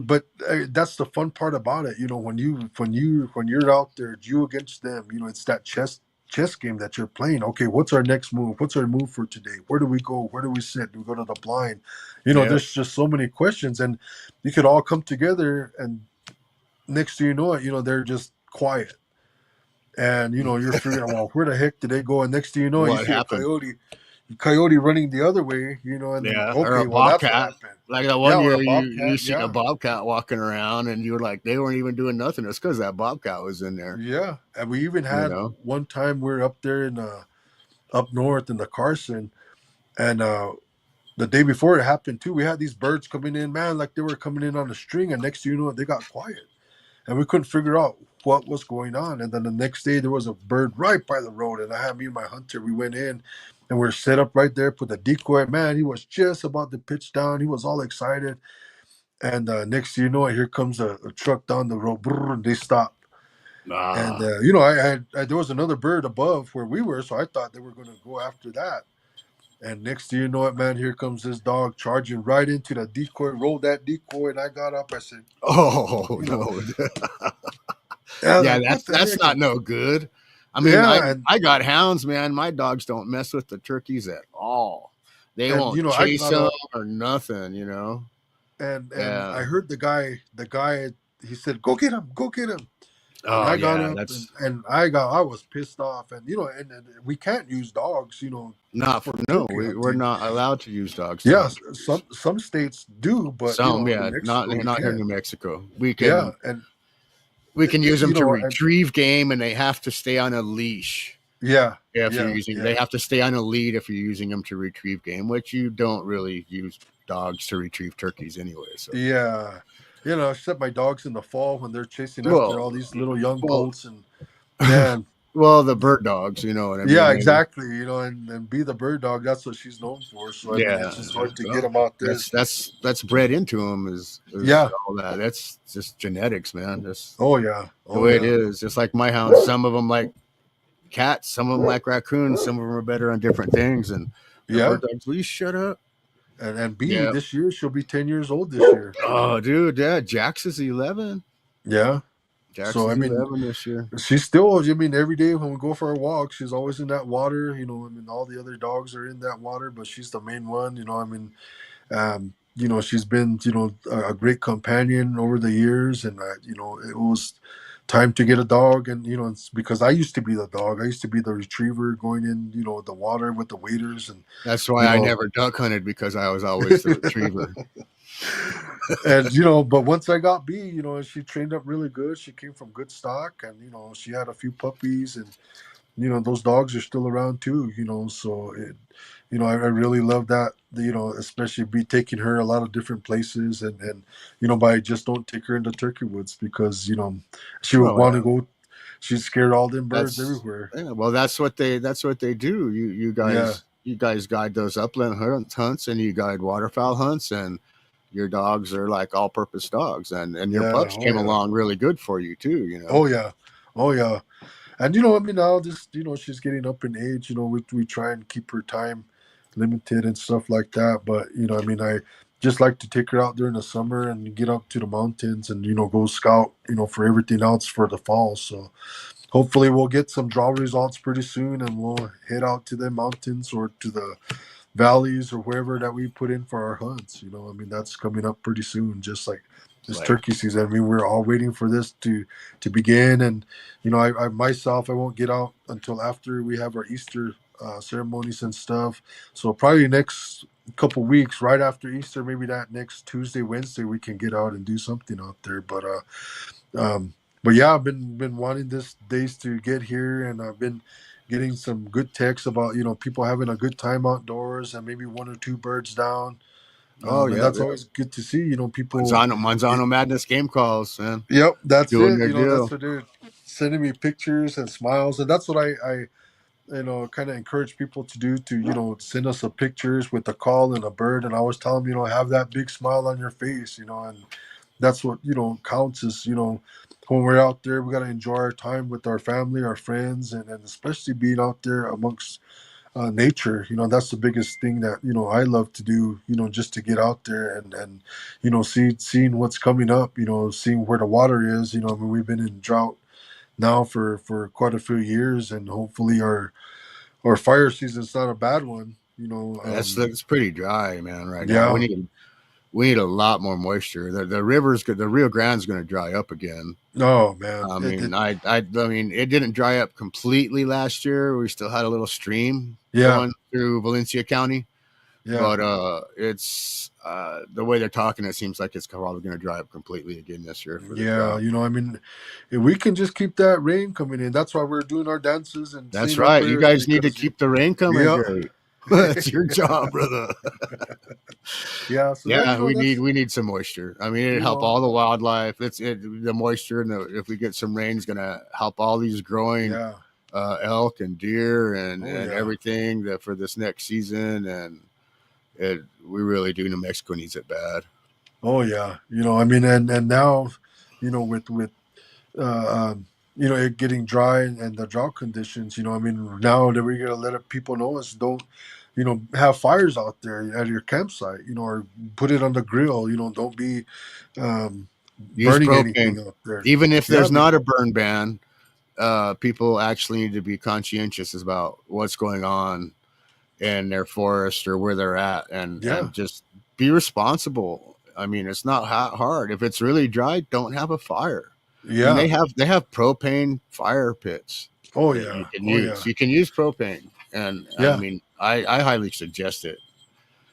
E: but that's the fun part about it. When you're out there, it's you against them. It's that chess game that you're playing. Okay, what's our next move? What's our move for today? Where do we go? Where do we sit? Do we go to the blind?
D: Yeah.
E: There's just so many questions, and you could all come together, and next thing you know it, they're just quiet. And you're figuring, well, where the heck did they go? And next thing you know, you
D: What
E: see a
D: happened?
E: coyote running the other way, and then
D: Yeah, or a
E: okay, well, that's what
D: bobcat.
E: happened.
D: Like that
E: Yeah,
D: one
E: or
D: year
E: a
D: you
E: bobcat.
D: seen a
E: Yeah,
D: bobcat walking around and you were like they weren't even doing nothing. It's because that bobcat was in there,
E: yeah. And we even
D: you
E: had
D: know.
E: one time we are up there in up north in the Carson, and the day before it happened too. We had these birds coming in, man, like they were coming in on a string, and next thing you know, they got quiet, and we couldn't figure out what was going on. And then the next day, there was a bird right by the road, and I had me and my hunter. We went in, and we're set up right there. Put the decoy. Man, he was just about to pitch down. He was all excited, and next thing you know, here comes a truck down the road. Brrr, and they stop. And
D: Ah.
E: there was another bird above where we were, so I thought they were going to go after that. And next thing you know it, man, here comes this dog charging right into the decoy, rolled that decoy, and I got up. I said,
D: Oh
E: you know,
D: no.
E: and I was
D: Yeah,
E: like, what the
D: that's
E: heck?
D: not no good. I mean,
E: Yeah, and
D: I got hounds, man. My dogs don't mess with the turkeys at all. They
E: and
D: won't
E: I
D: chase
E: got
D: them
E: up,
D: or nothing, you know.
E: and I
D: Yeah.
E: heard the guy, he said, go get him. And
D: Oh
E: I got
D: yeah,
E: up,
D: that's
E: and I was pissed off, and and we can't use dogs,
D: not for
E: for
D: no.
E: turkey
D: We're
E: hunting.
D: not allowed to use dogs to
E: Yes,
D: hunt turkeys.
E: some states do, but
D: Some,
E: New
D: yeah,
E: Mexico we
D: not here in
E: can't.
D: New Mexico.
E: Yeah, and
D: We can use them to
E: and
D: retrieve game, and they have to stay on a leash.
E: yeah,
D: If you're
E: yeah,
D: using,
E: yeah,
D: they have to stay on a lead if you're using them to retrieve game, which you don't really use dogs to retrieve turkeys anyway. So,
E: yeah. Except my dogs in the fall when they're chasing after
D: well,
E: all these little young
D: well,
E: colts, and man,
D: well, the bird dogs, you know what I
E: yeah,
D: mean? They,
E: exactly. And be the bird dog. That's what she's known for. So I mean, it's
D: yeah,
E: just hard to get
D: well,
E: them out there.
D: that's bred into them is
E: Yeah.
D: all that. That's just genetics, man. That's
E: Oh yeah.
D: the
E: Oh
D: way it
E: yeah.
D: is. Just like my hounds, some of them like cats, some of them like raccoons, some of them are better on different things. And the
E: Yeah.
D: bird dogs, will you shut up?
E: And B,
D: Yeah.
E: this year she'll be 10 years old this year.
D: Oh, dude, yeah. Jax is 11.
E: Yeah.
D: Jax
E: So I
D: is
E: mean,
D: 11 this year.
E: she's still. I mean, every day when we go for a walk, she's always in that water. I mean, all the other dogs are in that water, but she's the main one. I mean, she's been a great companion over the years, and it was time to get a dog. And it's because I used to be the dog. I used to be the retriever going in the water with the waders, and
D: That's why
E: you
D: I
E: know
D: never duck hunted because I was always the retriever.
E: and but once I got B, she trained up really good. She came from good stock, and she had a few puppies, and those dogs are still around too. So I really love that. Especially be taking her a lot of different places, and but I just don't take her into turkey woods because she would
D: Oh
E: want
D: yeah,
E: to go. She's scared all them birds
D: that's
E: everywhere.
D: yeah. Well, that's what they do.
E: Yeah,
D: You guys guide those upland hunts, and you guide waterfowl hunts, and your dogs are like all-purpose dogs, and your
E: yeah,
D: pups
E: oh
D: came
E: yeah,
D: along really good for you too. You know.
E: oh yeah, oh yeah. And I mean, now this, she's getting up in age. We try and keep her time limited and stuff like that. But I mean, I just like to take her out during the summer and get up to the mountains and go scout. For everything else for the fall. So hopefully we'll get some draw results pretty soon, and we'll head out to the mountains or to the valleys or wherever that we put in for our hunts. I mean, that's coming up pretty soon, just like this
D: Like,
E: turkey season. I mean, we're all waiting for this to begin. And I myself, I won't get out until after we have our Easter ceremonies and stuff. So probably next couple weeks, right after Easter, maybe that next Tuesday, Wednesday, we can get out and do something out there. Um, but yeah, I've been wanting this days to get here, and I've been getting some good texts about people having a good time outdoors and maybe one or two birds down.
D: oh
E: And
D: yeah,
E: that's
D: yeah.
E: always good to see. People.
D: Manzano Madness game calls, man,
E: Yep, that's
D: doing
E: it.
D: their
E: That's
D: deal.
E: what they're sending me pictures and smiles, and that's what I kind of encourage people to do, to send us a pictures with a call and a bird. And I always tell them, have that big smile on your face, and that's what counts. Is when we're out there, we got to enjoy our time with our family, our friends, and especially being out there amongst nature. That's the biggest thing that I love to do, just to get out there and seeing what's coming up, seeing where the water is. I mean, we've been in drought now for quite a few years, and hopefully our fire season's not a bad one.
D: That's pretty dry, man. Right now,
E: Yeah.
D: we need a lot more moisture. The Rio Grande's going to dry up again.
E: Oh man,
D: I mean, I mean, it didn't dry up completely last year. We still had a little stream
E: yeah,
D: going through Valencia County,
E: yeah,
D: but it's the way they're talking. It seems like it's probably going to dry up completely again this year for the
E: yeah.
D: drought.
E: I mean, if we can just keep that rain coming in, that's why we're doing our dances and
D: That's
E: seeing our
D: right. You
E: prayers,
D: guys need to
E: because
D: keep the rain coming,
E: yeah,
D: Gary. That's your job, brother.
E: yeah. So that
D: Yeah,
E: that's
D: we need some moisture. I mean, it'd help all the wildlife. The moisture, and if we get some rain, is going to help all these growing
E: yeah.
D: elk and deer
E: Oh
D: and
E: yeah.
D: everything that for this next season. And we really do. New Mexico needs it bad.
E: Oh yeah. I mean, and now, with uh, um, it getting dry and the drought conditions. I mean, now that we're gonna let people know is don't, have fires out there at your campsite. Or put it on the grill. Don't be
D: Use
E: burning
D: propane.
E: anything out there.
D: Even if
E: Yeah,
D: there's not a burn ban, people actually need to be conscientious about what's going on in their forest or where they're at,
E: yeah,
D: and just be responsible. I mean, it's not hard. If it's really dry, don't have a fire. And
E: yeah.
D: they have propane fire pits
E: Oh
D: that you
E: yeah,
D: can
E: oh yeah,
D: use. You can use propane, and I
E: yeah,
D: mean, I highly suggest it.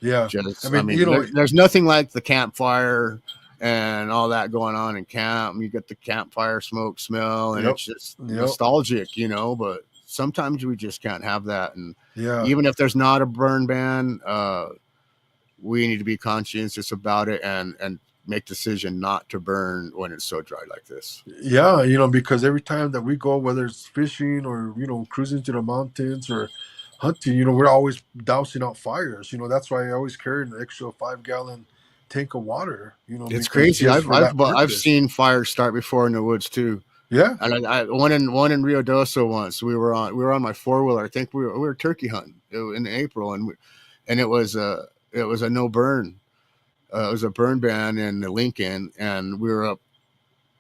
E: yeah. I
D: Just, I
E: mean,
D: mean, there's nothing like the campfire and all that going on in camp. You get the campfire smoke smell, and
E: yep,
D: it's just
E: yep,
D: nostalgic, But sometimes we just can't have that. And
E: yeah.
D: even if there's not a burn ban, we need to be conscientious about it and make decision not to burn when it's so dry like this.
E: Yeah, because every time that we go, whether it's fishing or cruising to the mountains or hunting, we're always dousing out fires. That's why I always carry an extra 5 gallon tank of water.
D: It's
E: Because
D: crazy.
E: just for that
D: I've
E: purpose.
D: seen fires start before in the woods too.
E: Yeah,
D: And one in Rio Doso once we were on my 4-wheeler. I think we were turkey hunting in April, and it was a no burn. It was a burn ban in the Lincoln, and we were up.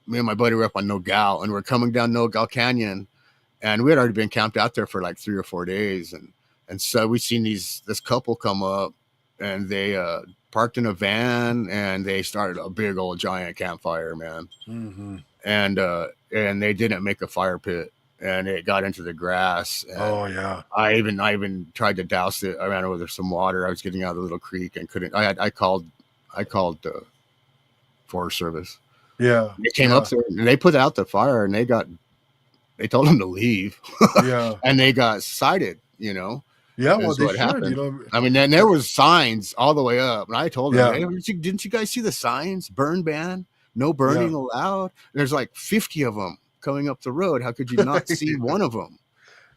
D: Me and my buddy were up on Nogal, and we're coming down Nogal Canyon, and we had already been camped out there for like 3 or 4 days, and so we seen this couple come up, and they parked in a van, and they started a big old giant campfire, man,
E: hmm
D: and they didn't make a fire pit, and it got into the grass, and
E: oh yeah,
D: I even tried to douse it. I ran over some water. I was getting out of the little creek and couldn't. I called the Forest Service.
E: yeah,
D: They came up
E: yeah,
D: there and they put out the fire, and they told them to leave,
E: yeah,
D: and they got cited.
E: yeah. Well,
D: Is
E: they
D: what
E: should.
D: happened. I mean, then there was signs all the way up, and I told them,
E: Yeah,
D: "Hey, didn't you guys see the signs? Burn ban, no
E: yeah.
D: burning allowed." There's like 50 of them coming up the road. How could you not see one of them?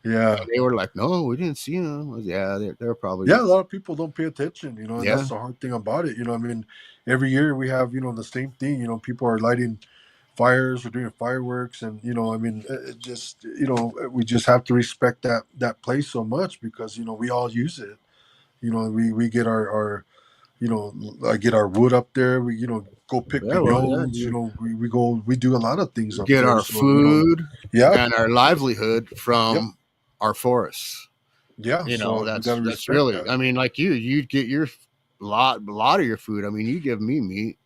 D: And
E: Yeah.
D: they were like, "No, we didn't see them." I was, yeah, they're
E: Yeah,
D: probably,
E: a lot of people don't pay attention, and
D: yeah,
E: that's the hard thing about it. I mean, every year we have, the same thing, people are lighting fires or doing fireworks, and, I mean, it just, we just have to respect that place so much because, we all use it. We get our I get our wood up there. We, go pick
D: yeah, well, yeah.
E: piñones, we do a lot of things
D: We
E: up
D: get
E: there.
D: our
E: So,
D: food
E: yeah,
D: and our livelihood
E: yep,
D: from our forests.
E: yeah. So we got to
D: That's
E: respect
D: really.
E: that.
D: I mean, like you'd get your a lot of your food. I mean, you give me meat,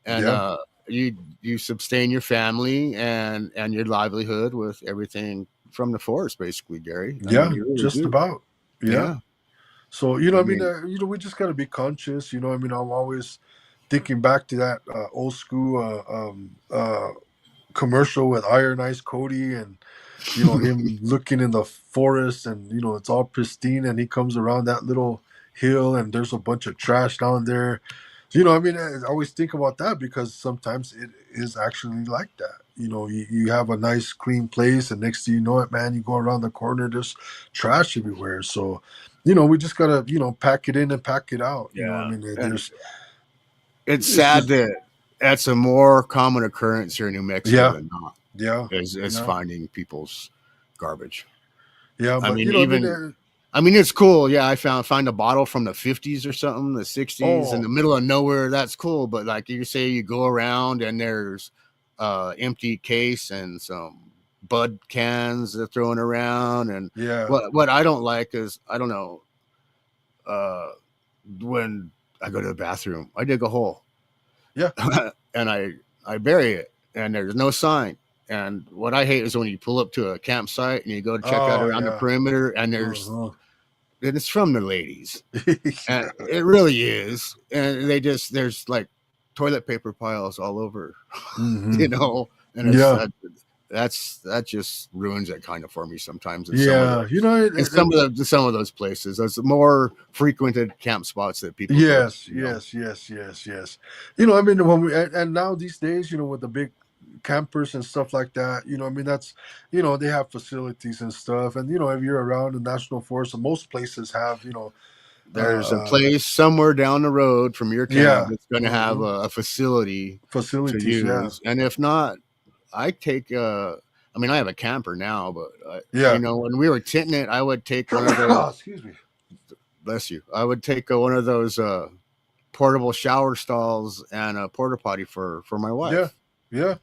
D: and
E: Yeah.
D: you sustain your family and your livelihood with everything from the forest, basically, Gary. I mean,
E: Yeah,
D: you really
E: just
D: do.
E: about. Yeah.
D: Yeah.
E: So,
D: I
E: I mean,
D: mean,
E: we just got to be conscious. I mean, I'm always thinking back to that old school commercial with Iron Ice Cody and, him looking in the forest and, it's all pristine and he comes around that little hill and there's a bunch of trash down there. So, I mean, I always think about that because sometimes it is actually like that. You have a nice clean place and next thing you know it, man, you go around the corner, there's trash everywhere. So, we just gotta, pack it in and pack it out. I
D: yeah,
E: mean,
D: and
E: there's,
D: it's
E: it's
D: sad
E: just,
D: that that's a more common occurrence here in New Mexico
E: yeah,
D: than not.
E: yeah,
D: Is
E: yeah,
D: finding people's garbage.
E: yeah.
D: I
E: But,
D: mean,
E: I mean,
D: even I mean, it's cool. Yeah, I find a bottle from the 50s or something, the 60s in the
E: oh,
D: middle of nowhere. That's cool. But like you say, you go around and there's empty case and some bud cans they're throwing around. And
E: yeah,
D: what I don't like is I don't know uh, when I go to the bathroom, I dig a hole
E: yeah.
D: and I bury it, and there's no sign. And what I hate is when you pull up to a campsite and you go to check out
E: Oh,
D: around the
E: yeah.
D: perimeter, and
E: Uh-huh.
D: it's from the ladies, and
E: Yeah.
D: it really is. And there's like toilet paper piles all over,
E: Hmm.
D: and
E: Yeah.
D: that just ruins it kind of for me sometimes in
E: Yeah.
D: some of those places. Those more frequented camp spots that people go to.
E: Yes, yes, yes, yes, yes. I mean, when and now these days, with the big campers and stuff like that, I mean, that's, they have facilities and stuff. And, if you're around the national forest, most places have,
D: There's a
E: uh,
D: place somewhere down the road from your camp
E: yeah,
D: that's going to have
E: hmm
D: a facility to
E: facilities. Yeah.
D: use, and if not, I take I mean, I have a camper now, but
E: Yeah.
D: when we were tinting it, I would take one of those.
E: Excuse me.
D: Bless you. I would take one of those portable shower stalls and a porta potty for my
E: Yeah.
D: wife.
E: Yeah.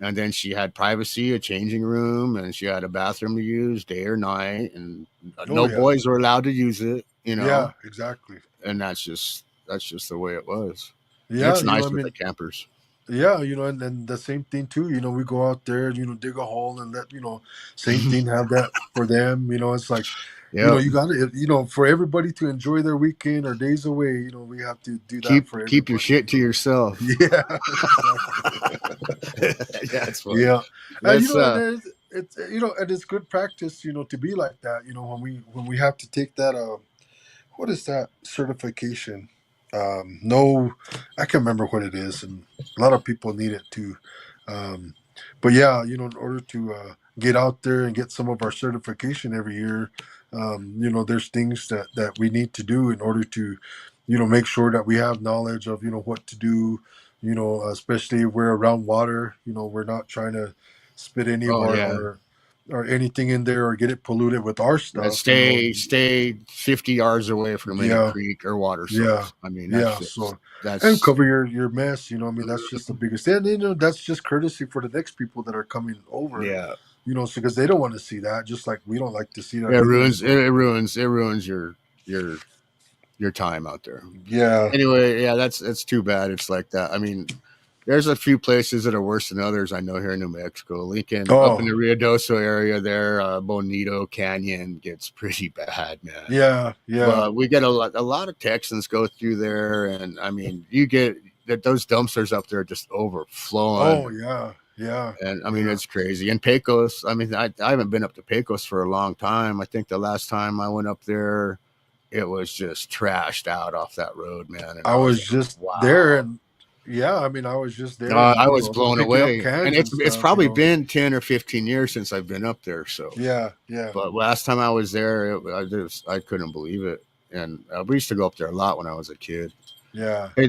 D: And then she had privacy, a changing room, and she had a bathroom to use day or night, and
E: Oh
D: no
E: yeah.
D: boys were allowed to use it.
E: Yeah. Exactly.
D: And that's just the way it was. And
E: Yeah.
D: it's
E: You know,
D: nice
E: I
D: with the
E: mean,
D: campers.
E: yeah, and then the same thing too, we go out there, dig a hole and let, same thing, have that for them. It's like,
D: Yeah,
E: you got to, for everybody to enjoy their weekend or days away, we have to do that for
D: keep your
E: everybody.
D: shit to yourself.
E: Yeah, exactly.
D: That's what.
E: Yeah. And,
D: Let's
E: and and it's good practice, to be like that, when we have to take that, what is that certification? No, I can't remember what it is, and a lot of people need it too. Um, but yeah, in order to get out there and get some of our certification every year, there's things that we need to do in order to, make sure that we have knowledge of, what to do. Especially if we're around water. We're not trying to spit any of
D: Oh yeah.
E: or anything in there or get it polluted with our
D: Yeah,
E: stuff.
D: stay 50 yards away from any
E: Yeah.
D: creek or water
E: Yeah,
D: source. I mean,
E: yeah. So, and
D: that's
E: cover your mess. I mean, that's just the biggest. And that's just courtesy for the next people that are coming over.
D: yeah.
E: So because they don't want to see that, just like we don't like to see that
D: It
E: either.
D: ruins your your time out there.
E: Yeah.
D: Anyway, yeah, that's too bad. It's like that. I mean, there's a few places that are worse than others. I know here in New Mexico, Lincoln, up in
E: Oh.
D: the Ruidoso area, there, Bonito Canyon gets pretty bad, man.
E: Yeah. Yeah.
D: But we get a lot of Texans go through there, and I mean, you get that those dumpsters up there just overflowing.
E: Oh yeah. Yeah.
D: And I mean,
E: Yeah.
D: it's crazy. And Pecos, I mean, I haven't been up to Pecos for a long time. I think the last time I went up there, it was just trashed out off that road, man. And
E: I
D: I was
E: was
D: like,
E: just
D: wow.
E: there, and yeah, I mean, I was just there.
D: I
E: And,
D: was blown
E: picking
D: away.
E: up cans
D: And it's
E: stuff,
D: probably been 10 or 15 years since I've been up there. So,
E: Yeah. Yeah.
D: but last time I was there, I couldn't believe it. And we used to go up there a lot when I was a kid.
E: Yeah.
D: Hey,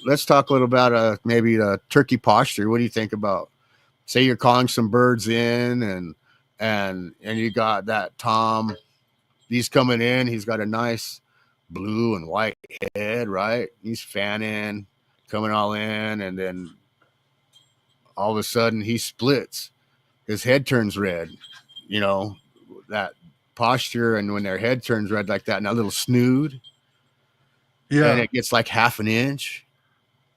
D: let's talk a little about maybe the turkey posture. What do you think about? Say you're calling some birds in, and you got that Tom. He's coming in. He's got a nice blue and white head, right? He's fanning, coming all in, and then all of a sudden he splits. His head turns red. That posture, and when their head turns red like that, and a little snood, and
E: Yeah.
D: it gets like half an inch.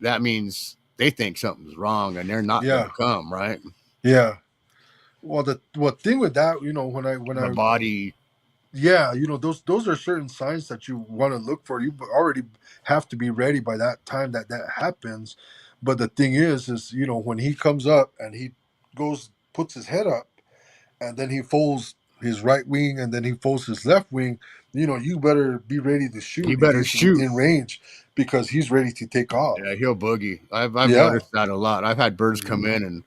D: That means they think something's wrong, and they're not going
E: Yeah.
D: to come, right?
E: Yeah. Well, the thing with that, when
D: The body.
E: yeah, those are certain signs that you want to look for. You already have to be ready by that time that happens. But the thing is when he comes up and he puts his head up, and then he folds his right wing, and then he folds his left wing. You better be ready to shoot
D: You
E: in
D: better
E: case he's
D: shoot.
E: in range, because he's ready to take off.
D: Yeah, he'll boogie. I've
E: Yeah.
D: noticed that a lot. I've had birds come in, and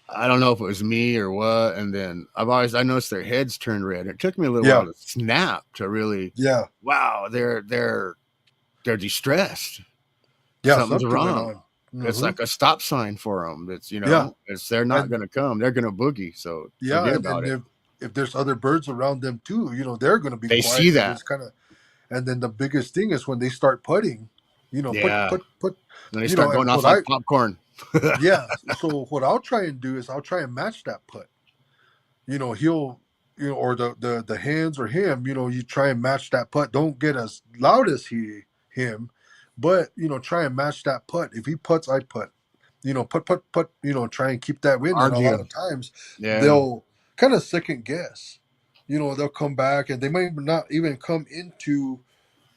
D: I don't know if it was me or what. And then I noticed their heads turn red. It took me a little
E: Yeah.
D: while to snap to really.
E: Yeah.
D: Wow, they're distressed.
E: Yeah.
D: Something's
E: Something went
D: wrong.
E: on.
D: It's
E: Mhm.
D: like a stop sign for them. It's
E: Yeah.
D: they're not
E: And
D: going to come. They're going to boogie. So
E: yeah,
D: forget
E: and,
D: about it.
E: if there's other birds around them too, they're going to be
D: They
E: quiet.
D: see
E: So
D: that.
E: it's kind of, and then the biggest thing is when they start putting,
D: Yeah.
E: put,
D: Then they start
E: and
D: going off
E: what
D: like popcorn.
E: yeah. So what I'll try and do is I'll try and match that put. He'll, or the hands or him, you try and match that putt. Don't get as loud as him, but try and match that putt. If he putts, I putt. Put. Try and keep that win. And a lot
D: Argue.
E: of times
D: Yeah.
E: they'll kind of second guess. They'll come back and they might not even come into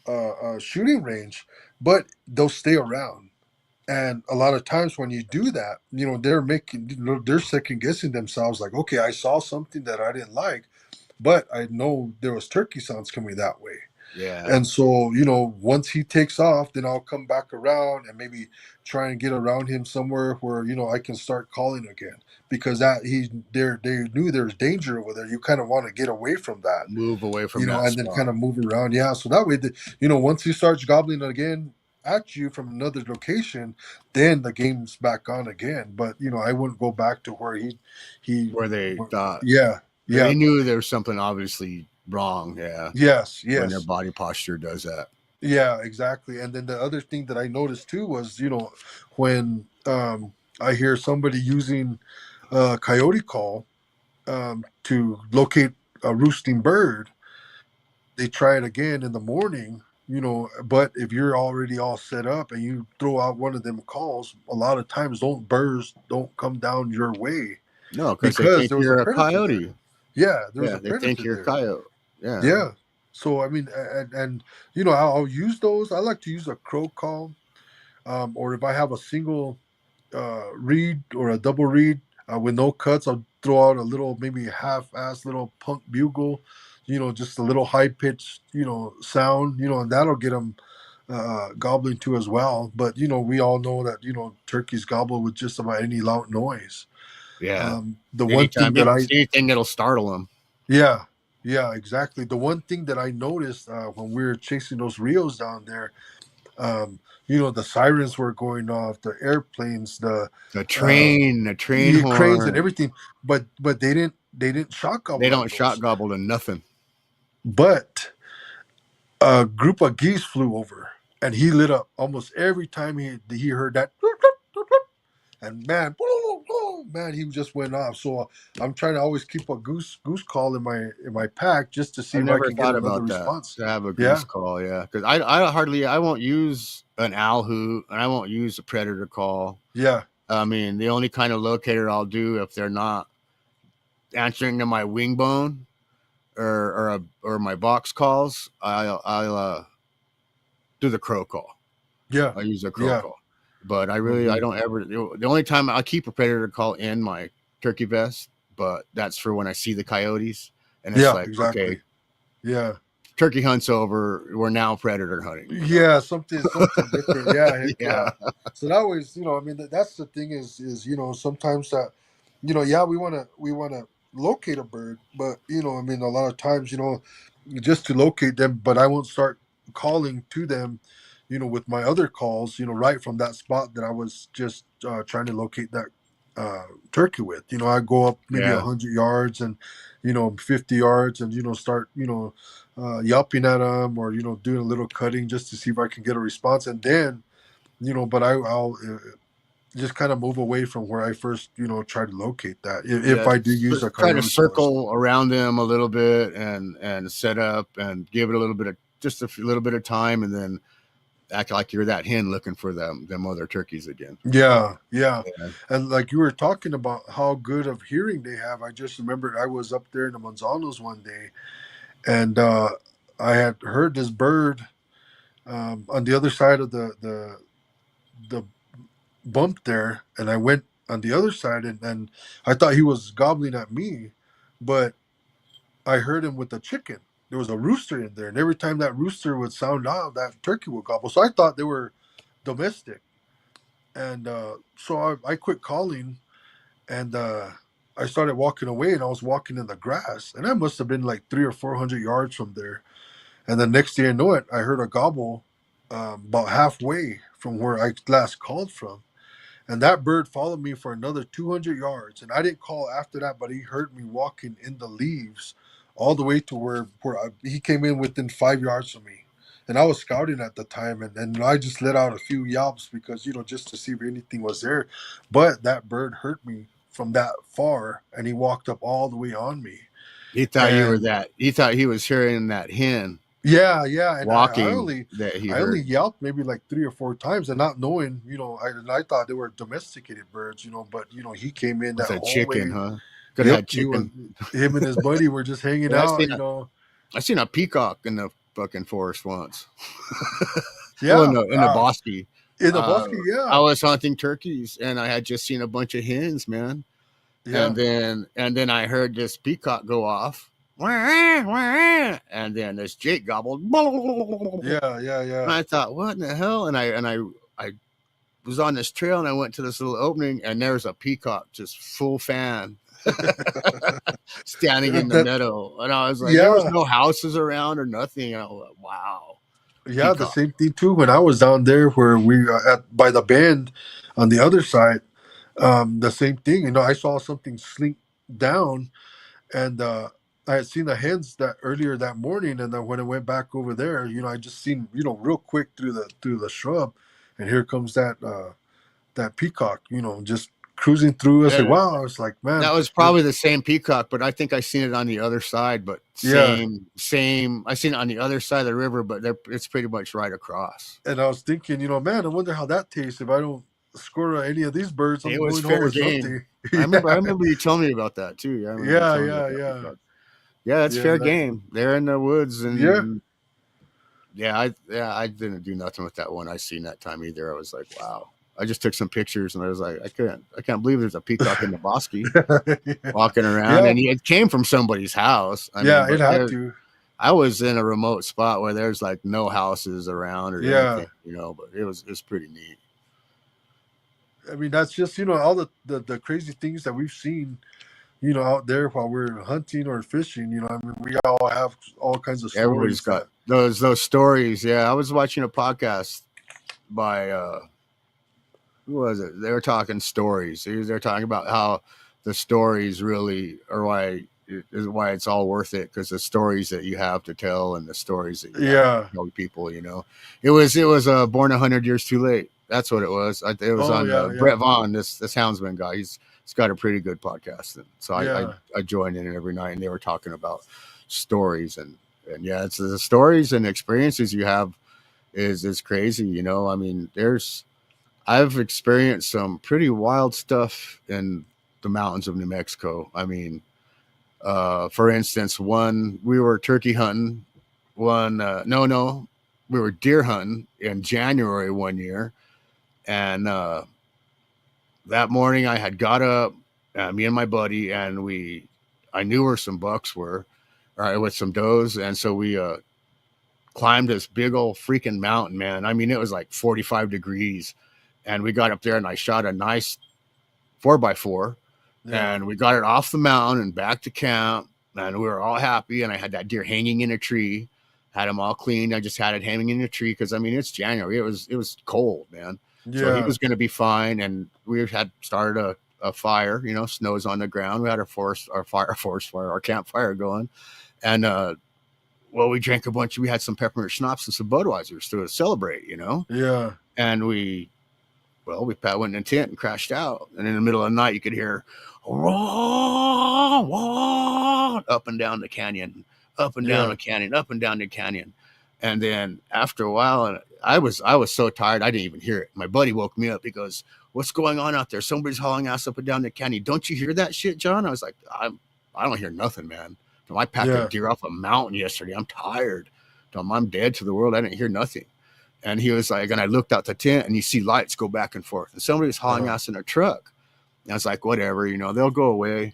E: a shooting range, but they'll stay around. And a lot of times when you do that, they're second guessing themselves, like, okay, I saw something that I didn't like, but I know there was turkey sounds coming that way.
D: Yeah.
E: And so, once he takes off, then I'll come back around and maybe try and get around him somewhere where, I can start calling again, because they knew there's danger over there. You kind of want to get away from that,
D: Move away from that
E: and then
D: spot.
E: kind of move around. Yeah. So that way, once he starts gobbling again, at you from another location, then the game's back on again. But I wouldn't go back to where he,
D: where they thought
E: yeah, yeah,
D: they knew there was something obviously wrong. Yeah,
E: yes,
D: when their
E: yes,
D: body posture does that.
E: yeah, exactly. And then the other thing that I noticed too was, when I hear somebody using a coyote call to locate a roosting bird, they try it again in the morning. But if you're already all set up and you throw out one of them calls, a lot of times don't birds don't come down your way
D: No, because they
E: because
D: think
E: there was a
D: you're a
E: predator there.
D: coyote.
E: Yeah, there was
D: Yeah,
E: a
D: they think
E: predator
D: you're a
E: there.
D: coyote. Yeah.
E: Yeah. So I mean, and I'll use those. I like to use a crow call, or if I have a single read or a double read with no cuts, I'll throw out a little, maybe half-ass little punk bugle, just a little high-pitched, sound, and that'll get them gobbling too as well. But we all know that turkeys gobble with just about any loud noise.
D: Yeah.
E: The one thing
D: Anytime,
E: that I
D: anything that'll startle them.
E: Yeah, yeah, exactly. The one thing that I noticed when we were chasing those Rios down there, um, the sirens were going off, the airplanes, uh,
D: The train
E: cranes, and
D: horn.
E: everything. But they didn't shock
D: They
E: gobble
D: don't
E: at
D: shot
E: those.
D: gobble to nothing.
E: But a group of geese flew over, and he lit up almost every time he heard that. And man, man, he just went off. So I'm trying to always keep a goose call in my pack just to see
D: I've
E: if I
D: never
E: can get
D: thought
E: another
D: about that,
E: response.
D: to have a goose
E: Yeah,
D: call. Yeah, because I won't use an owl hoot, and I won't use a predator call.
E: yeah,
D: I mean, the only kind of locator I'll do if they're not answering to my wing bone or my box calls, I'll do the crow call.
E: yeah,
D: I use a crow
E: yeah.
D: call, but I
E: Mhm.
D: don't ever. The only time I keep a predator call in my turkey vest, but that's for when I see the coyotes, and it's
E: Yeah,
D: like, okay,
E: exactly. Yeah,
D: turkey hunt's over. We're now predator hunting.
E: yeah, something different. Yeah, heck
D: Yeah,
E: yeah. So that was, I mean, that's the thing is sometimes that, yeah, we wanna locate a bird, but I mean, a lot of times, just to locate them, but I won't start calling to them, with my other calls, right from that spot that I was just trying to locate that turkey with. I go up maybe
D: yeah,
E: 100 yards and 50 yards and start yelping at them or doing a little cutting just to see if I can get a response, and then but I'll just kind of move away from where I first try to locate that if
D: yeah.
E: I do use a
D: Try to
E: coyote call or something.
D: circle around them a little bit and set up and give it a little bit of just little bit of time, and then act like you're that hen looking for them other turkeys again.
E: Yeah, yeah.
D: Yeah.
E: And like you were talking about how good of hearing they have, I just remembered I was up there in the Manzanos one day, and I had heard this bird on the other side of the bump there, and I went on the other side, and I thought he was gobbling at me, but I heard him with the chicken. There was a rooster in there, and every time that rooster would sound out, that turkey would gobble. So I thought they were domestic, and so I quit calling, and I started walking away, and I was walking in the grass, and I must have been like 300 or 400 yards from there. And the next thing I know it, I heard a gobble about halfway from where I last called from. And that bird followed me for another 200 yards. And I didn't call after that, but he heard me walking in the leaves all the way to he came in within 5 yards of me. And I was scouting at the time, and I just let out a few yelps because, just to see if anything was there. But that bird heard me from that far, and he walked up all the way on me.
D: He thought you were
E: And
D: that. He thought he was hearing that hen
E: yeah, yeah, and I
D: walking
E: only
D: that he
E: I only
D: heard.
E: yelped maybe like 3 or 4 times, and not knowing, I thought they were domesticated birds, but he came in that
D: It's a
E: whole
D: chicken,
E: way.
D: huh? Could have
E: Yep,
D: had
E: he was
D: chicken.
E: him and his buddy were just hanging
D: Yeah,
E: out.
D: I seen a peacock in the fucking forest once. Well,
E: Yeah,
D: in the bosque.
E: in the
D: Uh,
E: bosque,
D: I
E: yeah,
D: was hunting turkeys, and I had just seen a bunch of hens, man.
E: yeah,
D: And then I heard this peacock go off, and then this Jake gobbled. And
E: yeah, yeah, yeah.
D: I thought, what in the hell? I was on this trail, and I went to this little opening, and there's a peacock just full fan standing in the
E: That,
D: meadow, and I was like, there was
E: yeah,
D: no houses around or nothing. And I was like, wow.
E: Yeah, the
D: peacock.
E: same thing too. When I was down there, where we at by the bend, on the other side, the same thing. I saw something slink down, and I had seen the hens that earlier that morning, and then when I went back over there, I just seen real quick through the shrub, and here comes that peacock, just cruising through. I said,
D: That,
E: "Wow!" I was like, "Man,
D: that was
E: this,
D: probably the same peacock, but I think I seen it on the other side. But
E: yeah."
D: same. I seen it on the other side of the river, but it's pretty much right across.
E: And I was thinking, man, I wonder how that tastes. If I don't score any of these birds,
D: It
E: I'm
D: was
E: going home
D: fair
E: with
D: game.
E: something.
D: I remember. I
E: Yeah,
D: remember you telling me about that too. Yeah, I remember you
E: yeah,
D: telling me about
E: yeah,
D: that
E: yeah,
D: peacock. Yeah, that's
E: yeah.
D: fair game. They're in the woods,
E: Yeah.
D: and I didn't do nothing with that one I seen that time either. I was like, wow. I just took some pictures, and I was like, I can't believe there's a peacock in the bosque walking around,
E: Yeah,
D: and it came from somebody's house. I mean,
E: yeah, it
D: but
E: had to.
D: I was in a remote spot where there's like no houses around or
E: Yeah.
D: anything, but it's pretty neat.
E: I mean, that's just, all the crazy things that we've seen, out there while we're hunting or fishing. I mean, we all have all kinds of
D: Everybody's
E: stories
D: got
E: that,
D: those stories. Yeah, I was watching a podcast by who was it? They were talking stories. They're talking about how the stories really are why it's all worth it, because the stories that you have to tell and the stories that you have to
E: yeah.
D: tell people. It was Born 100 Years Too Late. That's what it was. It was
E: Oh,
D: on
E: yeah, yeah,
D: Brett Vaughn, this houndsman guy. He's got a pretty good podcast, and so
E: yeah,
D: I joined in every night, and they were talking about stories and yeah, it's the stories and experiences you have is crazy. I mean, I've experienced some pretty wild stuff in the mountains of New Mexico. I mean, for instance, we were turkey hunting. No, we were deer hunting in January one year, and that morning I had got up, me and my buddy, and I knew where some bucks were, with some does, and so we climbed this big old freaking mountain, man. I mean, it was like 45 degrees, and we got up there, and I shot a nice 4x4,
E: yeah,
D: and we got it off the mountain and back to camp, and we were all happy. And I had that deer hanging in a tree, had him all cleaned. I just had it hanging in a tree because I mean it's January. It was cold, man. So he
E: yeah,
D: was going to be fine, and we had started a fire. Snow's on the ground. We had our forest fire, our campfire going, and well, we drank a bunch. We had some peppermint schnapps and some Budweisers to celebrate,
E: yeah,
D: and we went in a tent and crashed out. And in the middle of the night, you could hear wah, wah, up and down the canyon, up and down
E: yeah.
D: the canyon, up and down the canyon. And then after a while, and I was so tired, I didn't even hear it. My buddy woke me up. He goes, "What's going on out there? Somebody's hauling ass up and down the canyon. Don't you hear that shit, John?" I was like, I don't hear nothing, man. I packed a
E: Yeah.
D: deer off a mountain yesterday. I'm tired. I'm dead to the world. I didn't hear nothing. And he was like, and I looked out the tent and you see lights go back and forth. And somebody was hauling
E: Uh-huh.
D: us in a truck. And I was like, whatever, they'll go away.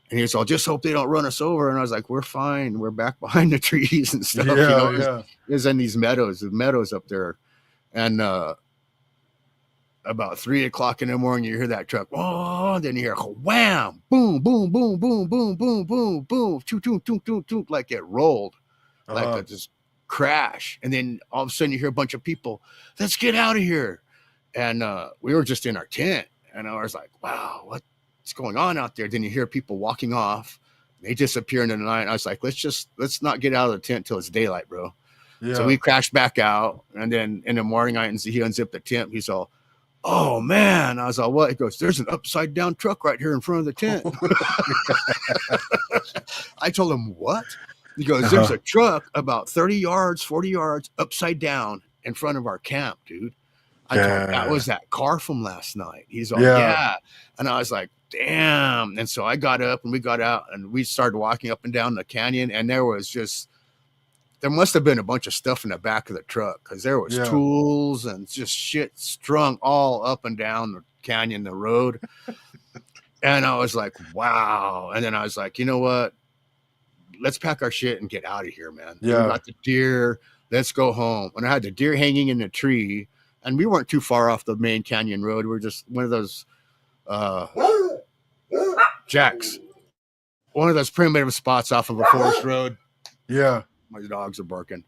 D: And he was all, just hope they don't run us over. And I was like, we're fine. We're back behind the trees and stuff.
E: Yeah,
D: It
E: yeah,
D: was in these the meadows up there. And about 3 o'clock in the morning, you hear that truck. Oh, then you hear wham, boom, boom, boom, boom, boom, boom, boom, boom, choo, choo, choo, choo, choo, like it rolled, like
E: uh-huh.
D: just crash. And then all of a sudden you hear a bunch of people, let's get out of here. And we were just in our tent, and I was like, wow, what's going on out there? Then you hear people walking off. They disappear into the night. And I was like, let's not get out of the tent till it's daylight, bro. So
E: Yeah.
D: we crashed back out, and then in the morning he unzipped the tent. He's all, oh man. I was all, what? He goes, there's an upside down truck right here in front of the tent. I told him, what? He goes, there's
E: Uh-huh.
D: a truck about 30 yards, 40 yards upside down in front of our camp, dude. I told him, that
E: Yeah.
D: was that car from last night. He's all,
E: Yeah.
D: yeah. And I was like, damn. And so I got up and we got out and we started walking up and down the canyon. And there must have been a bunch of stuff in the back of the truck, because there was
E: Yeah.
D: tools and just shit strung all up and down the canyon, the road. And I was like, wow. And then I was like, you know what? Let's pack our shit and get out of here, man. We
E: Yeah.
D: got the deer. Let's go home. And I had the deer hanging in the tree, and we weren't too far off the main canyon road. We were just one of those jacks, one of those primitive spots off of a forest road.
E: Yeah.
D: My dogs are barking.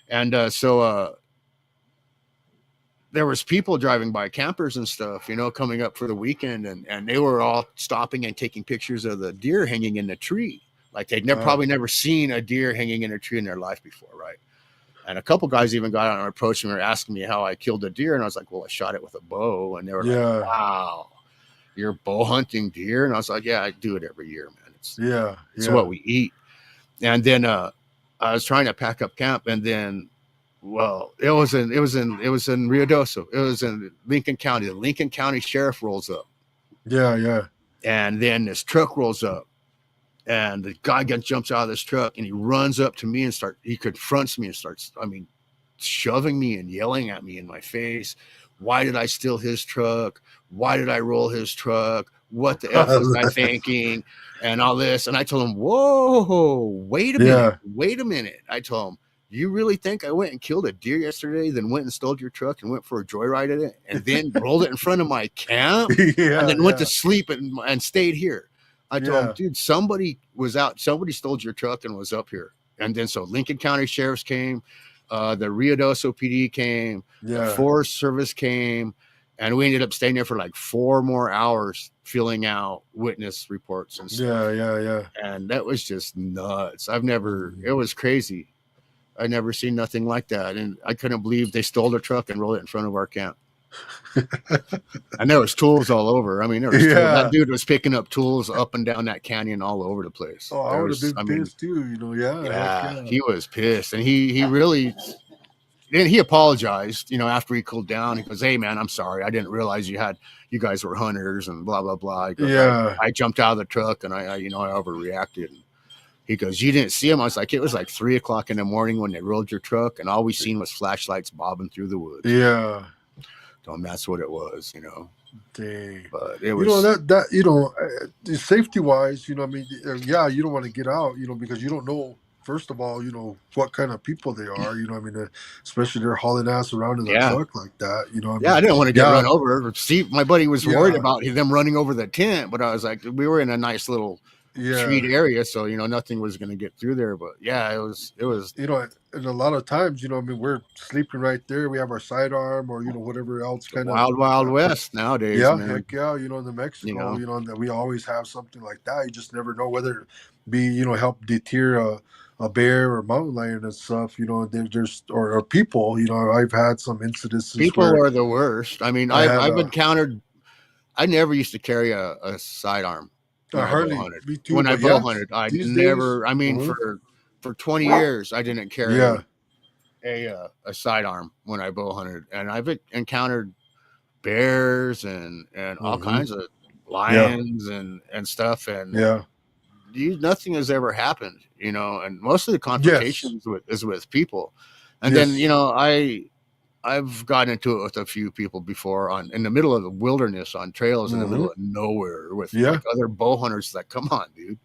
D: And so there was people driving by, campers and stuff, coming up for the weekend, and they were all stopping and taking pictures of the deer hanging in the tree. Like they'd probably never seen a deer hanging in a tree in their life before, right? And a couple guys even got on and approached me and were asking me how I killed a deer, and I was like, well, I shot it with a bow. And they were like, wow, you're bow hunting deer? And I was like, yeah, I do it every year, man. It's what we eat. And then I was trying to pack up camp, and then, well, it was in Rio Doso. It was in Lincoln County. The Lincoln County sheriff rolls up.
E: Yeah.
D: And then this truck rolls up, and the guy jumps out of this truck, and he runs up to me and he confronts me and starts, shoving me and yelling at me in my face. Why did I steal his truck? Why did I roll his truck? What the F was I thinking? And all this. And I told him, whoa, wait a minute. I told him, you really think I went and killed a deer yesterday, then went and stole your truck and went for a joyride in it, and then rolled it in front of my camp, and then went to sleep and stayed here? I told him, dude, somebody was out. Somebody stole your truck and was up here. And then so Lincoln County sheriffs came, the Rio Doso PD came, the Forest Service came, and we ended up staying there for like 4 more hours filling out witness reports and stuff.
E: Yeah.
D: And that was just nuts. It was crazy. I never seen nothing like that. And I couldn't believe they stole the truck and rolled it in front of our camp. And there was tools all over. I mean, that dude was picking up tools up and down that canyon all over the place.
E: Oh, I would have been pissed too,
D: Yeah, he was pissed. And he really, and he apologized, after he cooled down. He goes, hey man, I'm sorry. I didn't realize you guys were hunters and blah, blah, blah. Goes, I jumped out of the truck and I overreacted. He goes, you didn't see him? I was like, it was like 3:00 in the morning when they rolled your truck, and all we seen was flashlights bobbing through the woods.
E: Yeah.
D: So that's what it was,
E: Dang.
D: But it was,
E: safety wise, you don't want to get out, because you don't know, first of all, what kind of people they are, especially they're hauling ass around in a truck like that,
D: I didn't want to get run over. Steve, my buddy was worried about them running over the tent, but I was like, we were in a nice little street area, so nothing was going to get through there. But it was
E: and a lot of times we're sleeping right there, we have our sidearm or whatever else kind of
D: wild west nowadays.
E: Man. Heck yeah, in the Mexico, that we always have something like that. You just never know whether it be help deter a bear or mountain lion and stuff. There's or people. I've had some incidences.
D: People are the worst. I mean, I've encountered. I never used to carry a sidearm. When I bow hunted, I never. Days, I mean, for 20 years, I didn't carry a sidearm when I bow hunted, and I've encountered bears and all kinds of lions and stuff, and nothing has ever happened, and most of the confrontations is with people, and then I've gotten into it with a few people before in the middle of the wilderness on trails in the middle of nowhere with like other bow hunters. Like, come on, dude,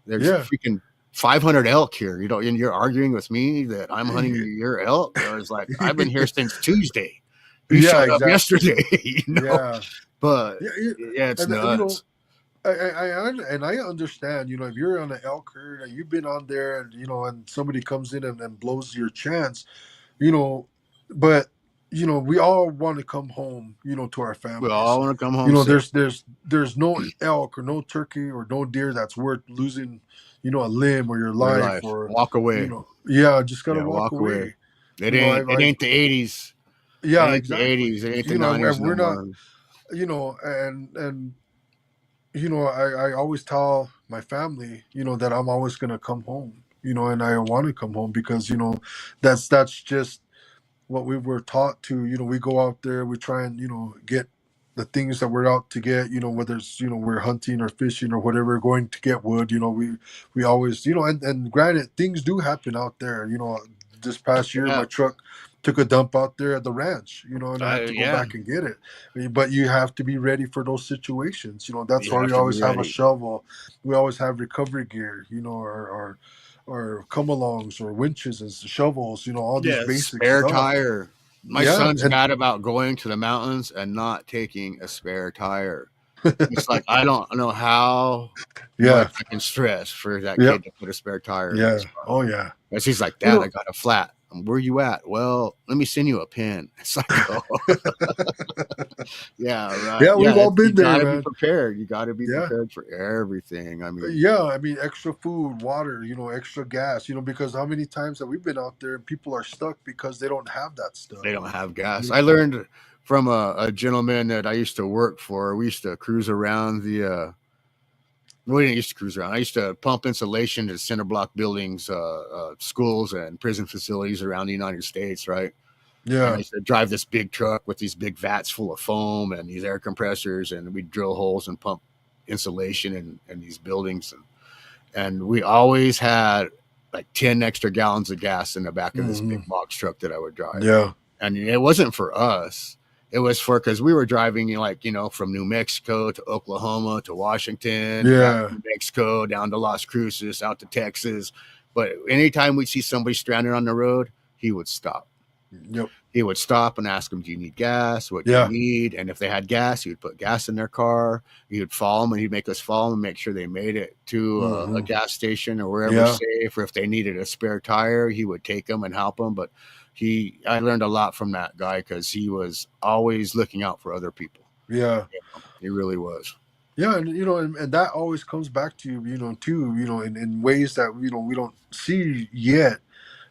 D: there's freaking 500 elk here, and you're arguing with me that I'm hunting your elk. I was like, I've been here since Tuesday. You showed up yesterday, but it's nuts.
E: I understand, if you're on an elk herd and you've been on there and, and somebody comes in and blows your chance, but, we all want to come home, to our families.
D: We all want to come home.
E: There's no elk or no turkey or no deer that's worth losing, a limb or your life or
D: walk away.
E: Just gotta walk away.
D: It ain't the 80s.
E: Yeah,
D: it
E: exactly.
D: The 80s. It ain't the 90s.
E: And we're not, I always tell my family, that I'm always gonna come home, and I want to come home because that's just what we were taught to. We go out there, we try and get the things that we're out to get, whether it's we're hunting or fishing or whatever, going to get wood. We always and granted, things do happen out there. This past year my truck took a dump out there at the ranch, and I had to go back and get it. But you have to be ready for those situations. That's why we always have a shovel. We always have recovery gear, or come-alongs or winches and shovels, all these basic
D: spare
E: stuff.
D: Tire. My son's mad about going to the mountains and not taking a spare tire. It's like, I don't know how much I can stress for that kid to put a spare tire in his car.
E: Oh, yeah.
D: Because he's like, Dad, I got a flat. Where you at? Well, let me send you a pin. It's like, oh, yeah, right.
E: Yeah, we've all been
D: you
E: there,
D: gotta be
E: man.
D: prepared. You gotta be
E: Yeah.
D: prepared for everything. I mean,
E: Yeah, I mean, extra food, water, extra gas, because how many times have we been out there and people are stuck because they don't have that stuff?
D: they don't have gas.
E: You
D: I learned from a gentleman that I used to work for. We used to cruise around we didn't used to cruise around. I used to pump insulation to center block buildings, schools, and prison facilities around the United States, right? And I
E: Yeah,
D: used to drive this big truck with these big vats full of foam and these air compressors, and we'd drill holes and pump insulation in these buildings. And we always had like 10 extra gallons of gas in the back of this
E: hmm,
D: big box truck that I would drive.
E: yeah,
D: And it wasn't for us. It was because we were driving, from New Mexico to Oklahoma to Washington, back
E: yeah,
D: to New Mexico, down to Las Cruces, out to Texas. But anytime we'd see somebody stranded on the road, he would stop.
E: yep,
D: He would stop and ask them, "Do you need gas? What do you
E: yeah,
D: need?" And if they had gas, he would put gas in their car. He would follow them, and he'd make us follow them and make sure they made it to a
E: hmm,
D: gas station or wherever
E: yeah,
D: safe. Or if they needed a spare tire, he would take them and help them. But I learned a lot from that guy because he was always looking out for other people.
E: yeah.
D: He really was.
E: Yeah, and and that always comes back to too, in ways that we don't see yet.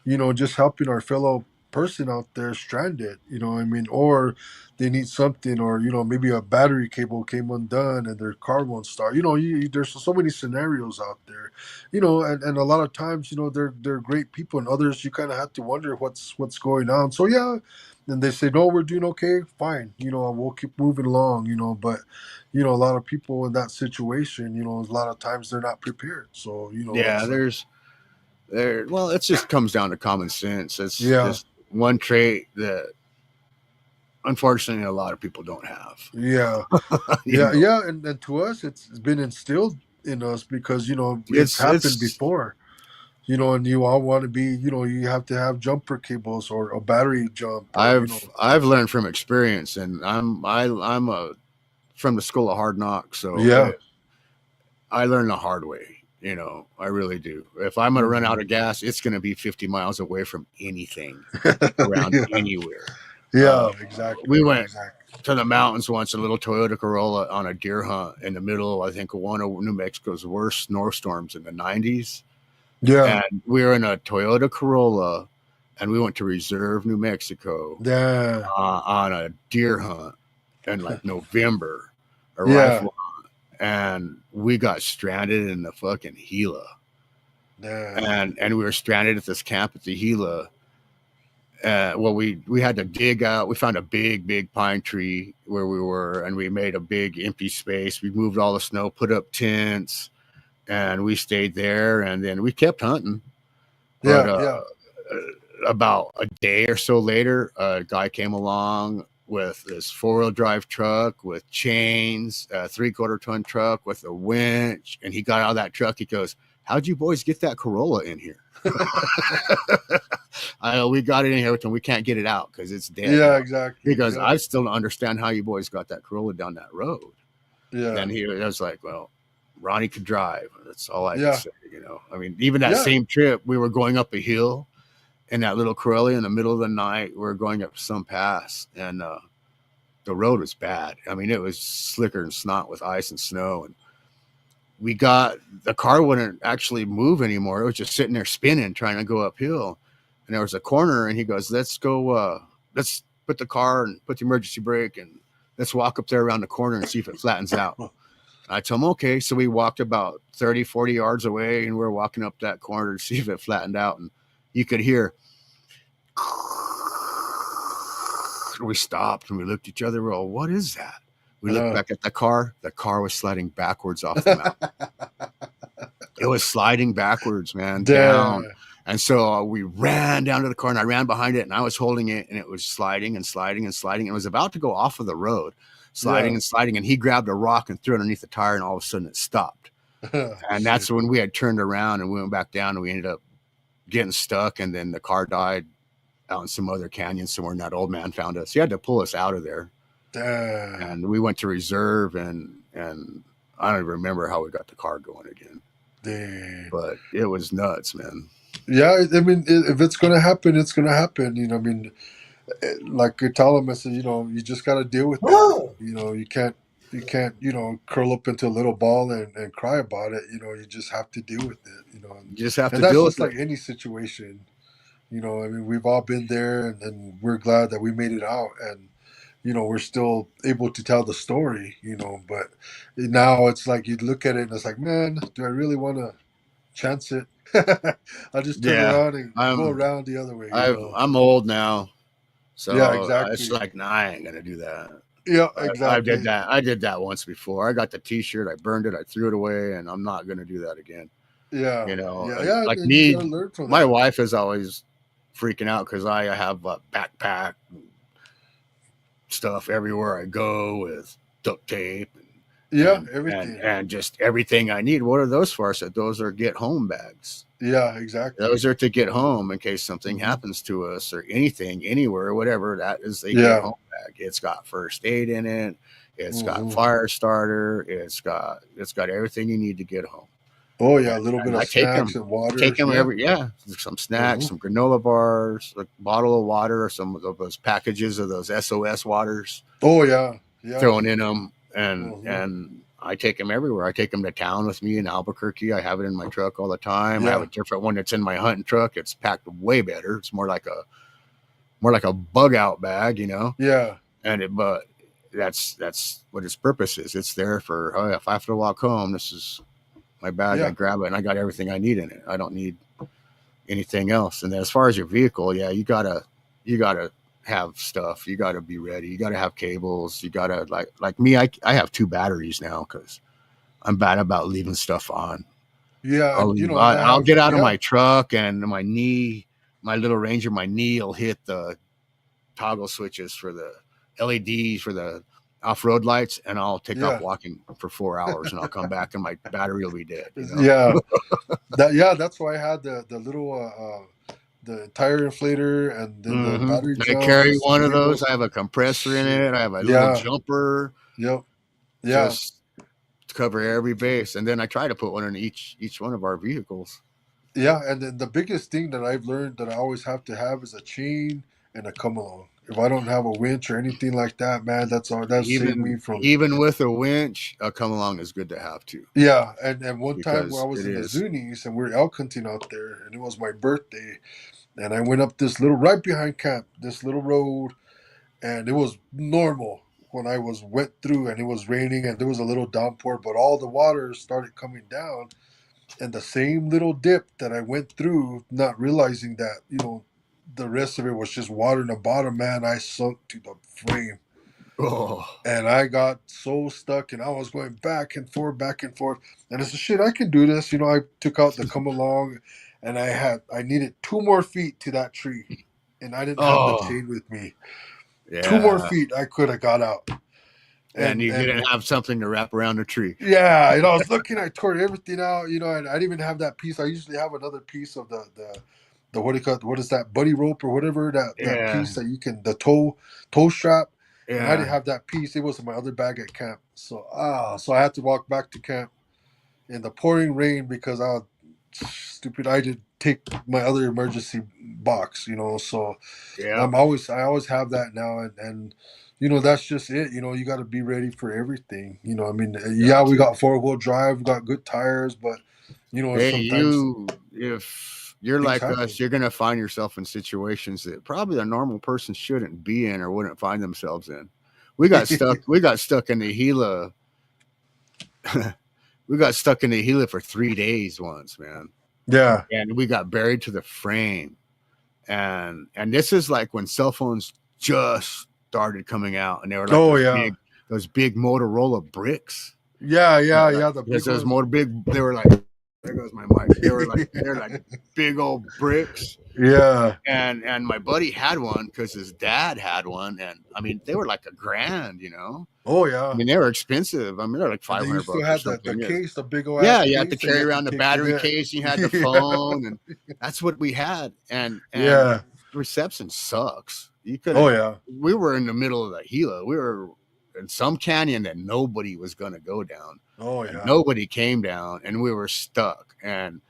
E: Just helping our fellow person out there stranded, I mean, or they need something, or, maybe a battery cable came undone and their car won't start. There's so many scenarios out there, and a lot of times, they're great people, and others you kind of have to wonder what's going on. So yeah, and they say, no, we're doing okay, fine, we'll keep moving along, but a lot of people in that situation, a lot of times they're not prepared. So,
D: Yeah,
E: it's like,
D: well, it just comes down to common sense. It's
E: yeah.
D: just one trait that unfortunately a lot of people don't have.
E: Yeah,
D: you know,
E: yeah, and to us, it's been instilled in us because it's happened
D: it's
E: before. And you all want to be, you have to have jumper cables or a battery jump, or
D: I've learned from experience, and I'm a from the school of hard knocks, so
E: yeah,
D: I learned the hard way. I really do. If I'm going to run out
E: mhm.
D: of gas, it's going to be 50 miles away from anything around
E: Yeah,
D: anywhere.
E: yeah, exactly,
D: We went
E: exactly.
D: to the mountains once, a little Toyota Corolla on a deer hunt in the middle, I think, of one of New Mexico's worst snowstorms in the 90s.
E: Yeah,
D: And we were in a Toyota Corolla, and we went to Reserve, New Mexico,
E: yeah,
D: on a deer hunt in like November, a
E: yeah,
D: rifle hunt, and we got stranded in the fucking Gila,
E: yeah,
D: and we were stranded at this camp at the Gila. Well, we had to dig out. We found a big pine tree where we were, and we made a big empty space. We moved all the snow, put up tents, and we stayed there. And then we kept hunting. But
E: yeah, yeah,
D: about a day or so later, a guy came along with this 4-wheel drive truck with chains, a 3/4 ton truck with a winch, and he got out of that truck. He goes, "How'd you boys get that Corolla in here?" I know we got it in here, and we can't get it out because it's dead
E: yeah,
D: now.
E: exactly.
D: He goes,
E: Yeah,
D: "I still don't understand how you boys got that Corolla down that road."
E: yeah,
D: And he was like, "Well, Ronnie could drive. That's all I can
E: yeah,
D: say." I mean, even that
E: yeah,
D: same trip, we were going up a hill in that little Corolla in the middle of the night. We were going up some pass, and the road was bad. I mean, it was slicker than snot with ice and snow, and the car wouldn't actually move anymore. It was just sitting there spinning, trying to go uphill. And there was a corner, and he goes, "Let's go. Let's put the car and put the emergency brake, and let's walk up there around the corner and see if it flattens out." I told him, "Okay." So we walked about 30, 40 yards away, and we were walking up that corner to see if it flattened out. And you could hear, we stopped and we looked at each other. We're all, "What is that?" We looked back at the car. The car was sliding backwards off the mountain. It was sliding backwards, man, down.
E: damn,
D: And so we ran down to the car, and I ran behind it, and I was holding it, and it was sliding and sliding and sliding. It was about to go off of the road, sliding
E: yeah.
D: and sliding. And he grabbed a rock and threw it underneath the tire, and all of a sudden it stopped. And
E: Shit.
D: that's when we had turned around and we went back down, and we ended up getting stuck. And then the car died out in some other canyon somewhere, and that old man found us. He had to pull us out of there.
E: Damn.
D: And we went to Reserve, and I don't even remember how we got the car going again.
E: Damn.
D: But it was nuts, man.
E: Yeah, I mean, if it's gonna happen, it's gonna happen. I mean, like you tell them, I said, you just got to deal with that. You can't curl up into a little ball and cry about it. You just have to deal with it.
D: You just have
E: And
D: to
E: that's
D: deal with
E: just
D: it.
E: like any situation. I mean, we've all been there, and we're glad that we made it out, and we're still able to tell the story. But now it's like you look at it and it's like, man, do I really want to chance it? I just turn
D: Yeah,
E: around and go
D: I'm
E: around the other way.
D: I'm old now,
E: Yeah,
D: so it's
E: exactly.
D: like, nah, I ain't gonna do that.
E: Yeah,
D: I did
E: exactly.
D: that. I did that once before. I got the T-shirt, I burned it, I threw it away, and I'm not gonna do that again.
E: Yeah, yeah,
D: And
E: yeah.
D: like
E: And you got
D: me,
E: to learn from
D: my
E: that.
D: wife is always freaking out because I have a backpack stuff everywhere I go with duct tape
E: Yeah,
D: and
E: everything.
D: and just everything I need. What are those for? I said those are get home bags.
E: Yeah, exactly.
D: Those are to get home in case something
E: Hmm.
D: happens to us or anything, anywhere, whatever. That is a get
E: Yeah.
D: home bag. It's got first aid in it. It's got
E: Hmm.
D: fire starter. It's got everything you need to get home.
E: Oh
D: And,
E: yeah, a little bit
D: and
E: of snacks and
D: I
E: water.
D: take them
E: Yeah.
D: every some snacks,
E: Hmm.
D: some granola bars, a bottle of water, or some of those packages of those SOS waters
E: Oh yeah, yeah.
D: thrown in them, and
E: Hmm.
D: and I take them everywhere. I take them to town with me in Albuquerque. I have it in my truck all the time. I have
E: Yeah,
D: a different one that's in my hunting truck. It's packed way better. It's more like a bug out bag.
E: yeah,
D: But that's what its purpose is. It's there for, oh, if I have to walk home, this is my bag. I
E: yeah,
D: grab it and I got everything I need in it. I don't need anything else. And then as far as your vehicle, yeah, you gotta have stuff. You gotta be ready. You gotta have cables. You gotta, like me. I have two batteries now because I'm bad about leaving stuff on.
E: yeah.
D: I'll
E: And
D: leave.
E: and I
D: I'll
E: have
D: get out of
E: yeah,
D: my truck and my little Ranger, my knee will hit the toggle switches for the LEDs for the off-road lights, and I'll take off
E: yeah,
D: walking for 4 hours, and I'll come back and my battery will be dead.
E: yeah. That's why I had the little the tire inflator and then the battery
D: I carry
E: jumps, the
D: one of those.
E: cables.
D: I have a compressor in
E: Shit.
D: it. I have a little
E: Yeah.
D: jumper,
E: Yep. Yeah.
D: just to cover every base, and then I try to put one in each one of our vehicles.
E: Yeah, and then the biggest thing that I've learned that I always have to have is a chain and a come along. If I don't have a winch or anything like that, man, that saved me
D: Even
E: from.
D: even with a winch, a come along is good to have too,
E: Yeah, and one time where I
D: because
E: was
D: it
E: in the
D: is.
E: Zunies and we are elk hunting out there, and it was my birthday, and I went up this little right behind camp, this little road, and it was normal when I was wet through, and it was raining, and there was a little downpour, but all the water started coming down, and the same little dip that I went through, not realizing that, the rest of it was just water in the bottom, man, I sunk to the frame.
D: Oh,
E: And I got so stuck and I was going back and forth, back and forth. And I said, shit, I can do this. I took out the come along and I needed 2 more feet to that tree. And I didn't have the
D: oh,
E: chain with me. 2 more
D: yeah.
E: feet I could have got out.
D: And you
E: And
D: didn't have something to wrap around the tree.
E: yeah, I was looking, I tore everything out, and I didn't even have that piece. I usually have another piece of the what do you call it, what is that, buddy rope or whatever, that
D: Yeah,
E: piece that you can, the toe strap. And I didn't
D: yeah.
E: have that piece. It was in my other bag at camp. So I had to walk back to camp in the pouring rain because I was stupid. I did take my other emergency box, so
D: Yeah.
E: I always have that now, and that's just it. You got to be ready for everything. I mean, yeah,
D: Got
E: we
D: to.
E: got 4-wheel drive, we got good tires, but
D: Hey,
E: sometimes
D: if you're
E: things
D: like
E: happen.
D: us, you're going to find yourself in situations that probably a normal person shouldn't be in or wouldn't find themselves in. We got stuck. We got stuck in the Gila. We got stuck in the Gila for 3 days once, man,
E: Yeah.
D: and we got buried to the frame. And this is like when cell phones just started coming out, and they were like
E: Oh
D: those
E: yeah.
D: big Motorola bricks.
E: Yeah.
D: Yeah,
E: Yeah.
D: like
E: Yeah. The
D: because
E: big
D: those
E: ones.
D: more big, they were like, there goes my mic. They're like big old bricks.
E: Yeah.
D: And my buddy had one because his dad had one, and I mean they were like $1,000.
E: Oh
D: I
E: yeah.
D: mean they were expensive. I mean they're like
E: And then
D: 500
E: you still
D: bucks or
E: had the
D: something. Yeah,
E: case, the big old ass
D: yeah. You had to
E: case that you
D: carry
E: had to
D: around the
E: take with
D: battery
E: it.
D: case. You had the
E: Yeah.
D: phone, and that's what we had. And
E: Yeah.
D: reception sucks. You
E: Oh
D: couldn't.
E: yeah.
D: We were in the middle of the Gila. We were in some canyon that nobody was going to go down,
E: Oh
D: and
E: yeah.
D: nobody came down, and we were stuck. And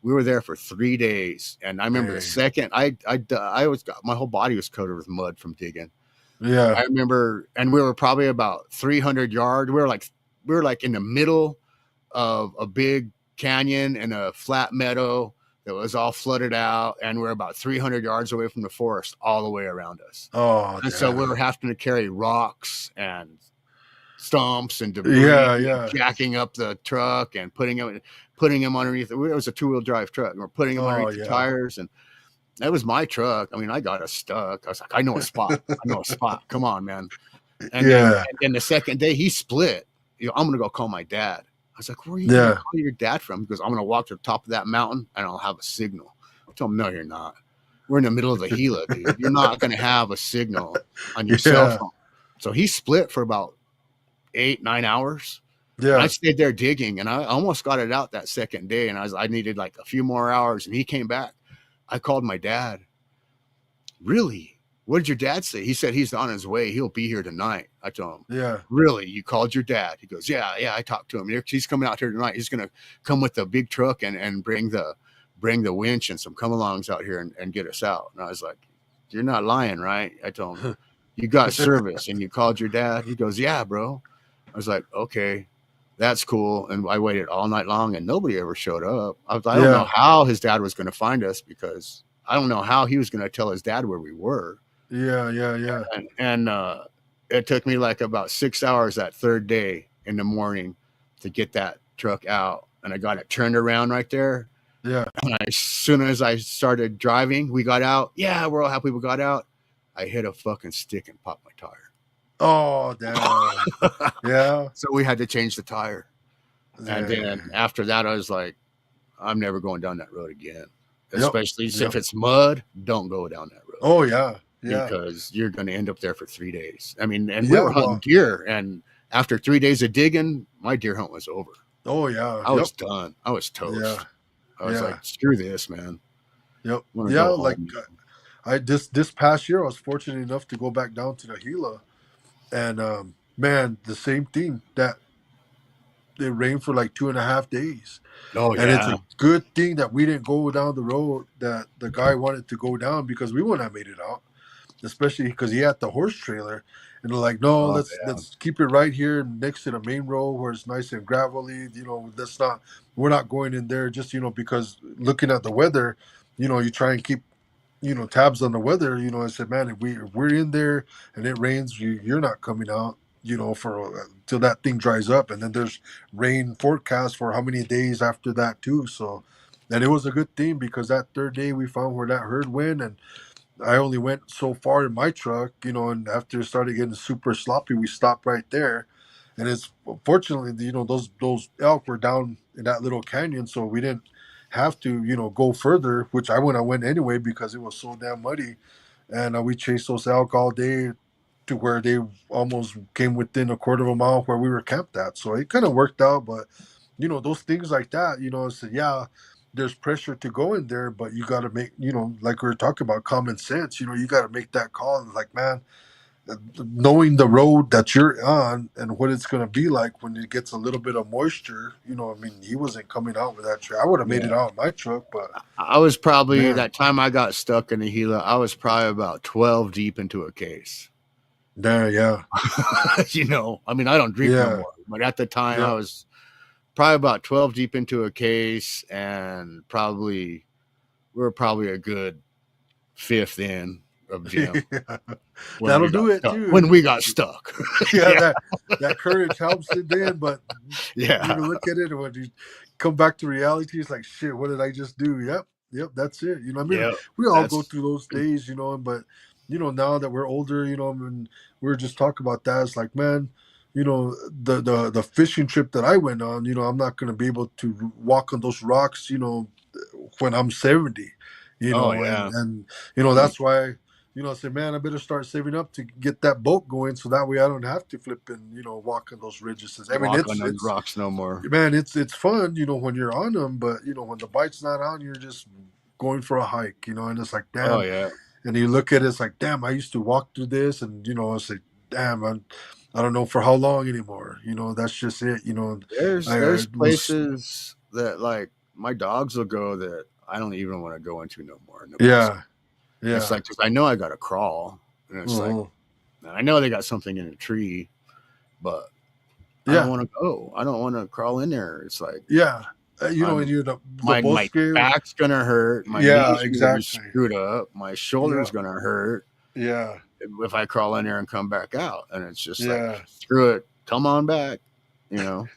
D: We were there for 3 days, and I remember the
E: Dang.
D: second I was got my whole body was coated with mud from digging.
E: Yeah.
D: I remember, and we were probably about 300 yards. We were like in the middle of a big canyon and a flat meadow that was all flooded out, and we're about 300 yards away from the forest all the way around us.
E: Oh,
D: And so we
E: damn.
D: were having to carry rocks and stumps and debris,
E: Yeah,
D: and
E: yeah.
D: jacking up the truck and putting them underneath. It was a 2-wheel drive truck, and we're putting them
E: Oh,
D: underneath the
E: yeah.
D: tires. And that was my truck. I mean, I got us stuck. I was like, I know a spot. I know a spot. Come on, man. And
E: Yeah.
D: then the second day he split. I'm gonna go call my dad. I was like, where are you
E: Yeah.
D: gonna call your dad from? He goes, I'm gonna walk to the top of that mountain and I'll have a signal. I told him, no, you're not. We're in the middle of the Gila, dude. You're not gonna have a signal on your cell
E: Yeah.
D: phone. So he split for about 8-9 hours. And I
E: Yeah.
D: stayed there digging, and I almost got it out that second day. And I needed like a few more hours, and he came back. I called my dad. Really? What did your dad say? He said he's on his way. He'll be here tonight. I told him,
E: Yeah.
D: really? You called your dad? He goes, yeah, I talked to him. He's coming out here tonight. He's going to come with the big truck and bring the winch and some come-alongs out here and get us out. And I was like, you're not lying, right? I told him, you got service and you called your dad? He goes, yeah, bro. I was like, okay, that's cool. And I waited all night long and nobody ever showed up. I don't know how his dad was going to find us, because I don't know how he was going to tell his dad where we were.
E: Yeah. Yeah.
D: And it took me like about 6 hours that third day in the morning to get that truck out. And I got it turned around right there.
E: Yeah.
D: And as soon as I started driving, we got out. Yeah, we're all happy we got out. I hit a fucking stick and popped my tire.
E: Oh, damn. Yeah.
D: So we had to change the tire. And
E: Yeah.
D: then after that, I was like, I'm never going down that road again.
E: Yep.
D: Especially
E: Yep.
D: if it's mud, don't go down that road.
E: Oh, yeah. Yeah.
D: Because you're going to end up there for 3 days. I mean, and we
E: Yeah,
D: were hunting
E: well-
D: deer, and after 3 days of digging, my deer hunt was over.
E: Oh, yeah.
D: I was done. I was toast.
E: Yeah.
D: I was
E: Yeah.
D: like, screw this, man.
E: Yep.
D: Wanna
E: Yeah,
D: go
E: like
D: home.
E: I this past year I was fortunate enough to go back down to the Gila, and man, the same thing, that it rained for like 2.5 days.
D: Oh,
E: And it's
D: yeah.
E: a good thing that we didn't go down the road that the guy wanted to go down, because we wouldn't have made it out, especially because he had the horse trailer. And they're like, no,
D: Oh,
E: let's keep it right here next to the main road where it's nice and gravelly. We're not going in there just, because looking at the weather, you try and keep, tabs on the weather. I said, man, if we're in there and it rains, you're not coming out, for till that thing dries up. And then there's rain forecast for how many days after that too. So, and it was a good thing, because that third day we found where that herd went, and I only went so far in my truck, and after it started getting super sloppy, we stopped right there. And it's fortunately, those elk were down in that little canyon, so we didn't have to, go further, which I wouldn't have went anyway because it was so damn muddy. And we chased those elk all day to where they almost came within a quarter of a mile where we were camped at. So it kind of worked out, but those things like that, I said, yeah, there's pressure to go in there, but you got to make, like we were talking about, common sense. You got to make that call. And like, man, knowing the road that you're on and what it's going to be like when it gets a little bit of moisture, I mean, he wasn't coming out with that truck. I would have made it out in my truck, but
D: I was probably,
E: Man.
D: that time I got stuck in the Gila, I was probably about 12 deep into a case.
E: there, yeah,
D: I mean, I don't drink
E: Yeah.
D: no more, but at the time
E: Yeah.
D: I was probably about 12 deep into a case, and we were probably a good fifth in of Jim. when
E: That'll
D: we got
E: do it
D: stuck-
E: too.
D: When we got stuck.
E: yeah, that courage helps it then, but
D: Yeah.
E: you look at it and when you come back to reality, it's like, shit, what did I just do? Yep, that's it. I mean,
D: Yeah,
E: we all go
D: that's-
E: through those days, but now that we're older, and we were just talking about that, it's like, man, the fishing trip that I went on, I'm not going to be able to walk on those rocks, when I'm 70,
D: Oh, yeah.
E: and that's why, I said, man, I better start saving up to get that boat going, so that way I don't have to flip and walk on those ridges. I mean,
D: Walk on those
E: it's
D: rocks no more.
E: man, it's fun, when you're on them, but when the bite's not on, you're just going for a hike, and it's like, damn.
D: Oh, yeah.
E: And you look at it, it's like, damn, I used to walk through this, and I say, damn, I don't know for how long anymore. That's just it.
D: There's
E: I-
D: there's
E: I was-
D: places that, like, my dogs will go that I don't even want to go into no more. In the
E: Yeah. Yeah.
D: It's like, 'cause I know I got to crawl, and it's like, I know they got something in a tree, but I don't
E: Yeah.
D: want to go. I don't want to crawl in there. It's like,
E: Yeah. You know, and
D: I'm
E: you the
D: my
E: bosque.
D: back's gonna hurt, my
E: Yeah,
D: knees are gonna be
E: exactly.
D: screwed up, my
E: Yeah.
D: shoulder's gonna hurt
E: Yeah.
D: if I crawl in there and come back out. And it's just like,
E: Yeah.
D: screw it, come on back, you know.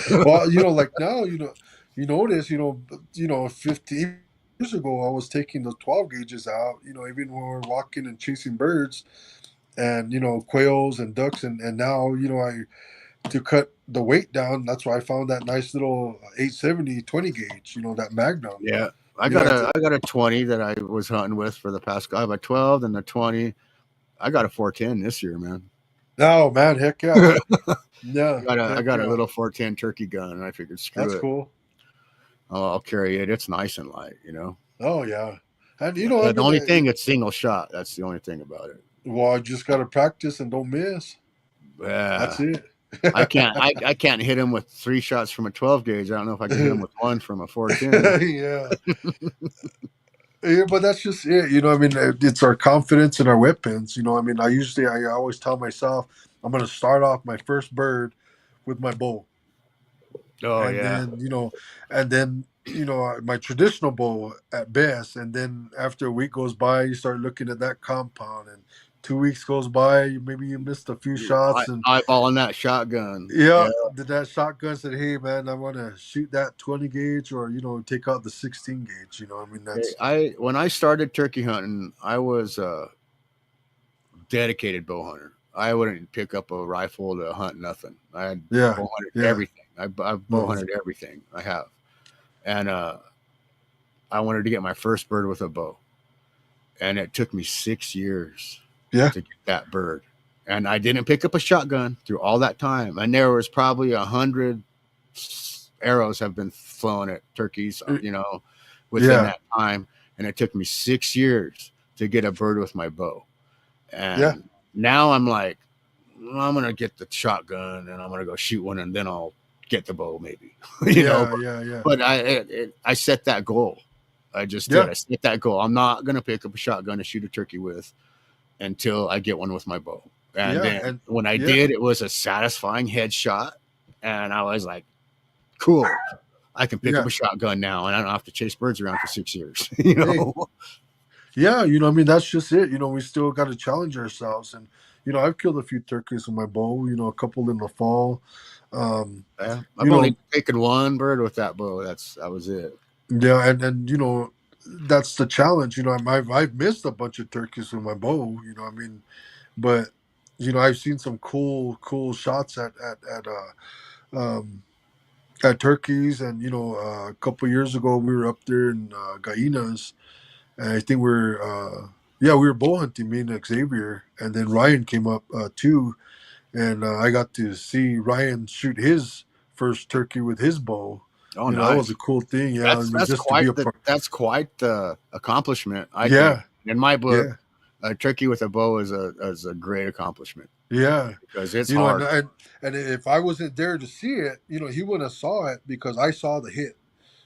E: Well, you know, like now, you notice, 15 years ago, I was taking the 12 gauges out, even when we're walking and chasing birds and, quails and ducks. And now, to cut the weight down, that's why I found that nice little 870 20 gauge, that Magnum.
D: Yeah. I
E: You know,
D: got
E: it's
D: a I got a 20 that I was hunting with for the past. I have a 12 and the 20. I got a 410 this year, man.
E: oh man, heck yeah. Yeah,
D: I
E: heck
D: got a
E: yeah.
D: little 410 turkey gun, and I figured, screw
E: That's
D: it.
E: cool.
D: I'll carry it. It's nice and light,
E: Oh yeah. And
D: The only thing, it's single shot. That's the only thing about it.
E: well, I just gotta practice and don't miss.
D: Yeah.
E: That's it.
D: I can't hit him with 3 shots from a 12 gauge. I don't know if I can hit him with 1 from a 410.
E: Yeah. Yeah, but that's just it. It's our confidence in our weapons. I always tell myself I'm going to start off my first bird with my bow,
D: Oh
E: and
D: yeah.
E: then my traditional bow at best, and then after a week goes by, you start looking at that compound, and 2 weeks goes by, maybe you missed a few shots, and
D: Eyeballing that shotgun.
E: yeah,
D: Yeah.
E: did that shotgun said, "Hey man, I want to shoot that 20 gauge, or take out the 16 gauge." That's
D: When I started turkey hunting, I was a dedicated bow hunter. I wouldn't pick up a rifle to hunt nothing. I had
E: yeah,
D: bow hunted
E: yeah.
D: everything. I've bow hunted everything. I have, and I wanted to get my first bird with a bow, and it took me 6 years
E: Yeah.
D: to get that bird. And I didn't pick up a shotgun through all that time. And there was probably 100 arrows have been flown at turkeys, within
E: Yeah.
D: that time. And it took me 6 years to get a bird with my bow. And
E: Yeah.
D: now I'm like, I'm going to get the shotgun and I'm going to go shoot one, and then I'll get the bow maybe,
E: Yeah.
D: But I set that goal. I just did. I set that goal. I'm not going to pick up a shotgun to shoot a turkey with until I get one with my bow. And then when I did, it was a satisfying headshot. And I was like, cool, I can pick up a shotgun now, and I don't have to chase birds around for 6 years.
E: Yeah, that's just it. We still got to challenge ourselves. And, I've killed a few turkeys with my bow, a couple in the fall.
D: Yeah, I've only taken one bird with that bow. That was it.
E: Yeah, and that's the challenge. I've missed a bunch of turkeys with my bow. But I've seen some cool shots at turkeys. And a couple years ago we were up there in Gainas, and I think we were bow hunting, me and Xavier, and then Ryan came up too, and I got to see Ryan shoot his first turkey with his bow.
D: Oh, nice.
E: That was a cool thing. Yeah,
D: that's quite the accomplishment. I
E: Yeah.
D: think. In my book, a turkey with a bow is a great accomplishment.
E: Yeah,
D: because it's hard.
E: And if I wasn't there to see it, he wouldn't have saw it, because I saw the hit.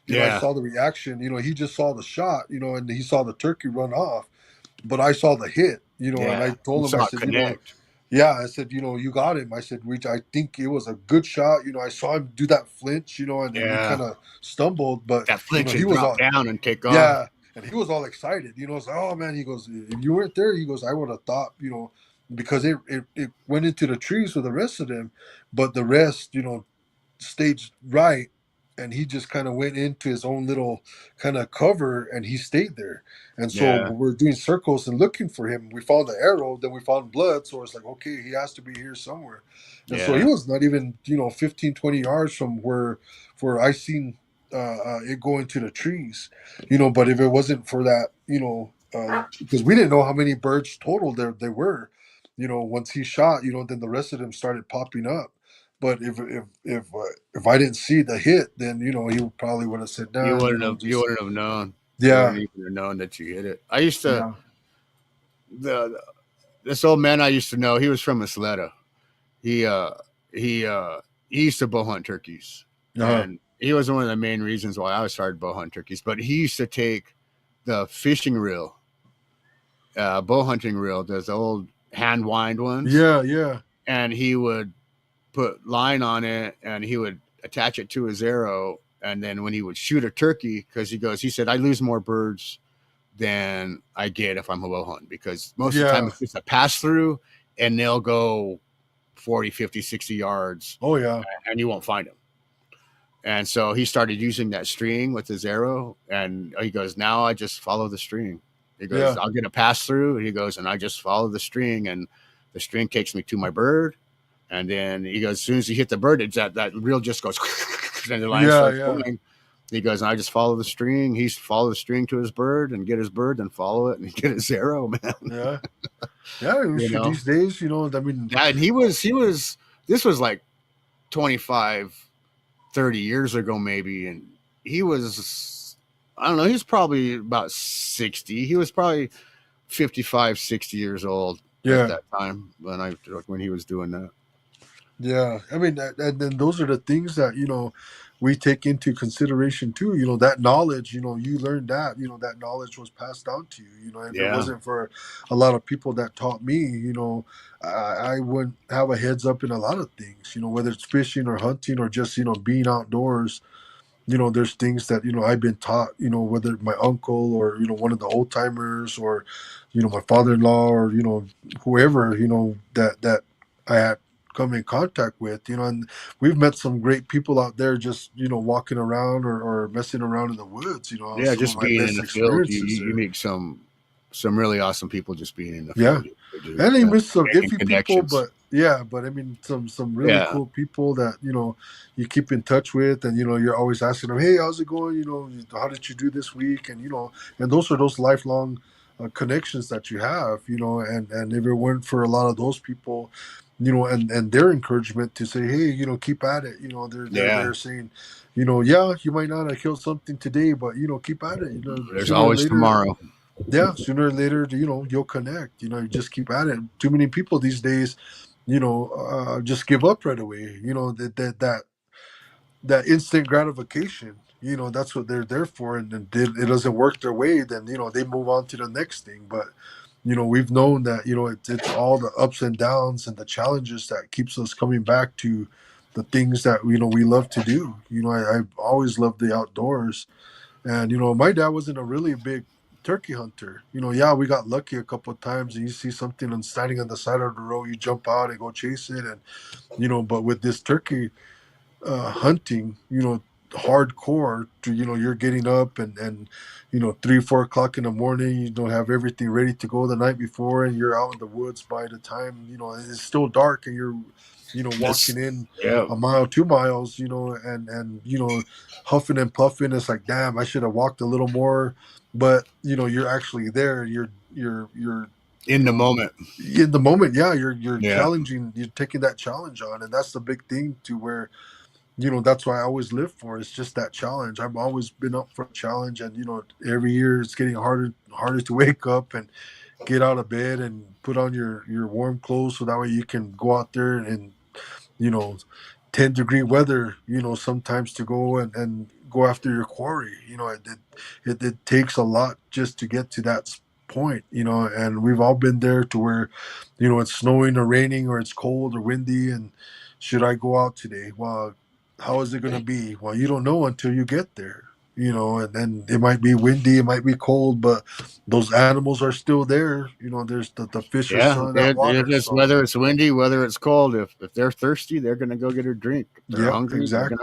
E: I saw the reaction. He just saw the shot. And he saw the turkey run off, but I saw the hit. And I told him, I said, I said, you got him. I said, I think it was a good shot. I saw him do that flinch, and then he kind of stumbled, but
D: that flinch,
E: he was
D: drop down and take off.
E: Yeah, and he was all excited. It's like, oh man, he goes, if you weren't there, he goes, I would have thought, because it went into the trees with the rest of them, but the rest, stayed right, and he just kind of went into his own little kind of cover, and he stayed there. And so we're doing circles and looking for him. We found the arrow, then we found blood, so it's like, okay, he has to be here somewhere. And so he was not even 15 20 yards from where I seen it go into the trees, but if it wasn't for that, because we didn't know how many birds total there were, once he shot, then the rest of them started popping up. But if I didn't see the hit, then he probably would have said, "No."
D: You wouldn't have known.
E: Yeah,
D: you wouldn't even have known that you hit it. I used to this old man I used to know. He was from Isleta. He used to bow hunt turkeys, and he was one of the main reasons why I started bow hunting turkeys. But he used to take the fishing reel, bow hunting reel, those old hand wind ones,
E: Yeah.
D: and he would put line on it, and he would attach it to his arrow. And then when he would shoot a turkey, because he said, I lose more birds than I get if I'm a bow hunting, because most of the time
E: Yeah.
D: it's just a pass through, and they'll go 40, 50, 60 yards,
E: Oh yeah.
D: and you won't find them. And so he started using that string with his arrow, and he goes, now I just follow the string. He goes,
E: Yeah.
D: I'll get a pass through. He goes, and I just follow the string, and the string takes me to my bird. And then he goes, as soon as you hit the bird, it's that reel just goes, and the line starts going. He goes, and I just follow the string. He's follow the string to his bird and get his bird, and follow it and get his arrow, man.
E: Yeah. Yeah. These days, I mean,
D: yeah, and he was, this was like 25, 30 years ago, maybe. And he was, I don't know, he was probably about 60. He was probably 55, 60 years old at that time when he was doing that.
E: Yeah, I mean, and then those are the things that we take into consideration too. That knowledge. You learned that. That knowledge was passed down to you. If it
D: Yeah.
E: wasn't for a lot of people that taught me, I wouldn't have a heads up in a lot of things. Whether it's fishing or hunting or just being outdoors. There's things that I've been taught. Whether my uncle or one of the old timers or my father-in-law or whoever that I had come in contact with, and we've met some great people out there just walking around or messing around in the woods.
D: Yeah,
E: Some of
D: just
E: my
D: being in
E: best
D: the field,
E: experiences
D: you
E: there.
D: meet some really awesome people just being in the
E: Yeah.
D: field.
E: And I miss some
D: Making
E: iffy people,
D: connections.
E: but I mean some really cool people that you keep in touch with, and you're always asking them, hey, how's it going? How did you do this week? And and those are those lifelong connections that you have, and if it weren't for a lot of those people, and their encouragement to say, hey, keep at it, they're saying, yeah, you might not have killed something today, but keep at it,
D: There's
E: sooner or
D: always
E: later.
D: tomorrow.
E: Yeah, sooner or later, you'll connect. You just keep at it. Too many people these days, just give up right away. That instant gratification. That's what they're there for, and then it doesn't work their way. Then they move on to the next thing. But we've known that it's all the ups and downs and the challenges that keeps us coming back to the things that we love to do. I've always loved the outdoors. And my dad wasn't a really big turkey hunter. Yeah, we got lucky a couple of times, and you see something and standing on the side of the road, you jump out and go chase it, and But with this turkey hunting, hardcore, to you're getting up and 3, 4 o'clock in the morning, you don't have everything ready to go the night before, and you're out in the woods by the time it's still dark, and you're walking in
D: Yeah.
E: a mile, 2 miles, and huffing and puffing. It's like, damn, I should have walked a little more. But you're actually there. You're
D: In the moment.
E: in the moment. Yeah, you're
D: Yeah.
E: challenging. You're taking that challenge on, and that's the big thing to where that's why I always live for. It's just that challenge. I've always been up for a challenge, and every year it's getting harder to wake up and get out of bed and put on your warm clothes so that way you can go out there and you know 10-degree weather, sometimes to go and go after your quarry. It takes a lot just to get to that point, and we've all been there to where it's snowing or raining or it's cold or windy, and should I go out today? Well, how is it going to be? Well, you don't know until you get there, and then it might be windy, it might be cold, but those animals are still there. There's the fish are still in that water.
D: Whether it's windy, whether it's cold, if they're thirsty, they're going to go get a drink. If they're hungry,
E: exactly.